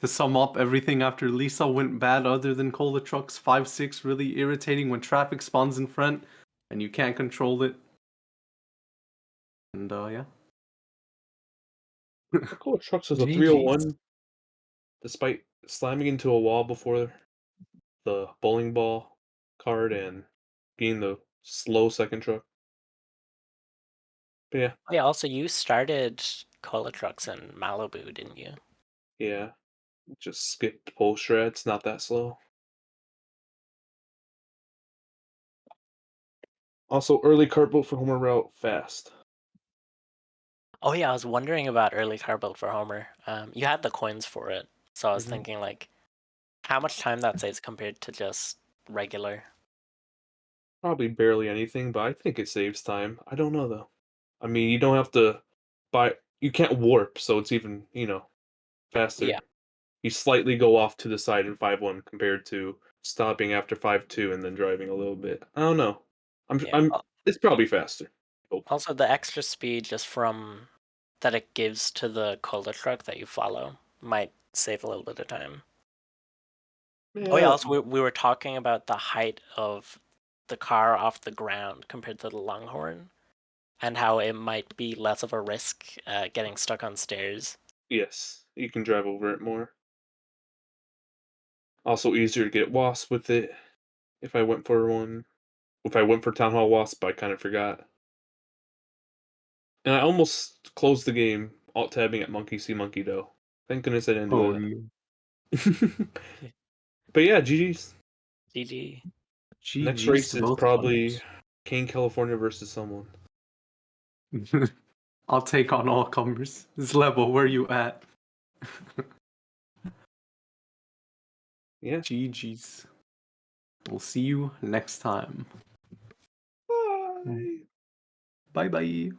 to sum up everything after Lisa went bad other than Cola Trucks 5-6 really irritating when traffic spawns in front and you can't control it. And yeah. Cool Trucks was a GG's. 301 despite slamming into a wall before the bowling ball card and being the slow second truck. But yeah, Yeah, also you started Cola Trucks in Malibu, didn't you? yeah. Just skip pole shreds, not that slow. Also, early cart boat for Homer route fast. Oh yeah, I was wondering about early car build for Homer. You had the coins for it, so I was thinking like how much time that saves compared to just regular. Probably barely anything, but I think it saves time. I don't know though. I mean, you don't have to buy. You can't warp, so it's even faster. Yeah, You slightly go off to the side in 5-1 compared to stopping after 5-2 and then driving a little bit. I don't know. yeah. I'm. It's probably faster. Oh, Also, the extra speed just from that it gives to the Cola Truck that you follow might save a little bit of time. Oh yeah, yeah. also we were talking about the height of the car off the ground compared to the Longhorn. and how it might be less of a risk getting stuck on stairs. Yes, you can drive over it more. Also easier to get wasp with it. If I went for one, if I went for Town Hall Wasp, I kind of forgot. And I almost closed the game alt tabbing at Monkey See Monkey Do. Thank goodness I didn't Oh, do no. that. But yeah, GG's. GG. Next GG's race to is both probably Kane, California versus someone. comers. I'll take on all comers. Zlebo, where you at? Yeah. GG's. We'll see you next time. Bye. Bye bye.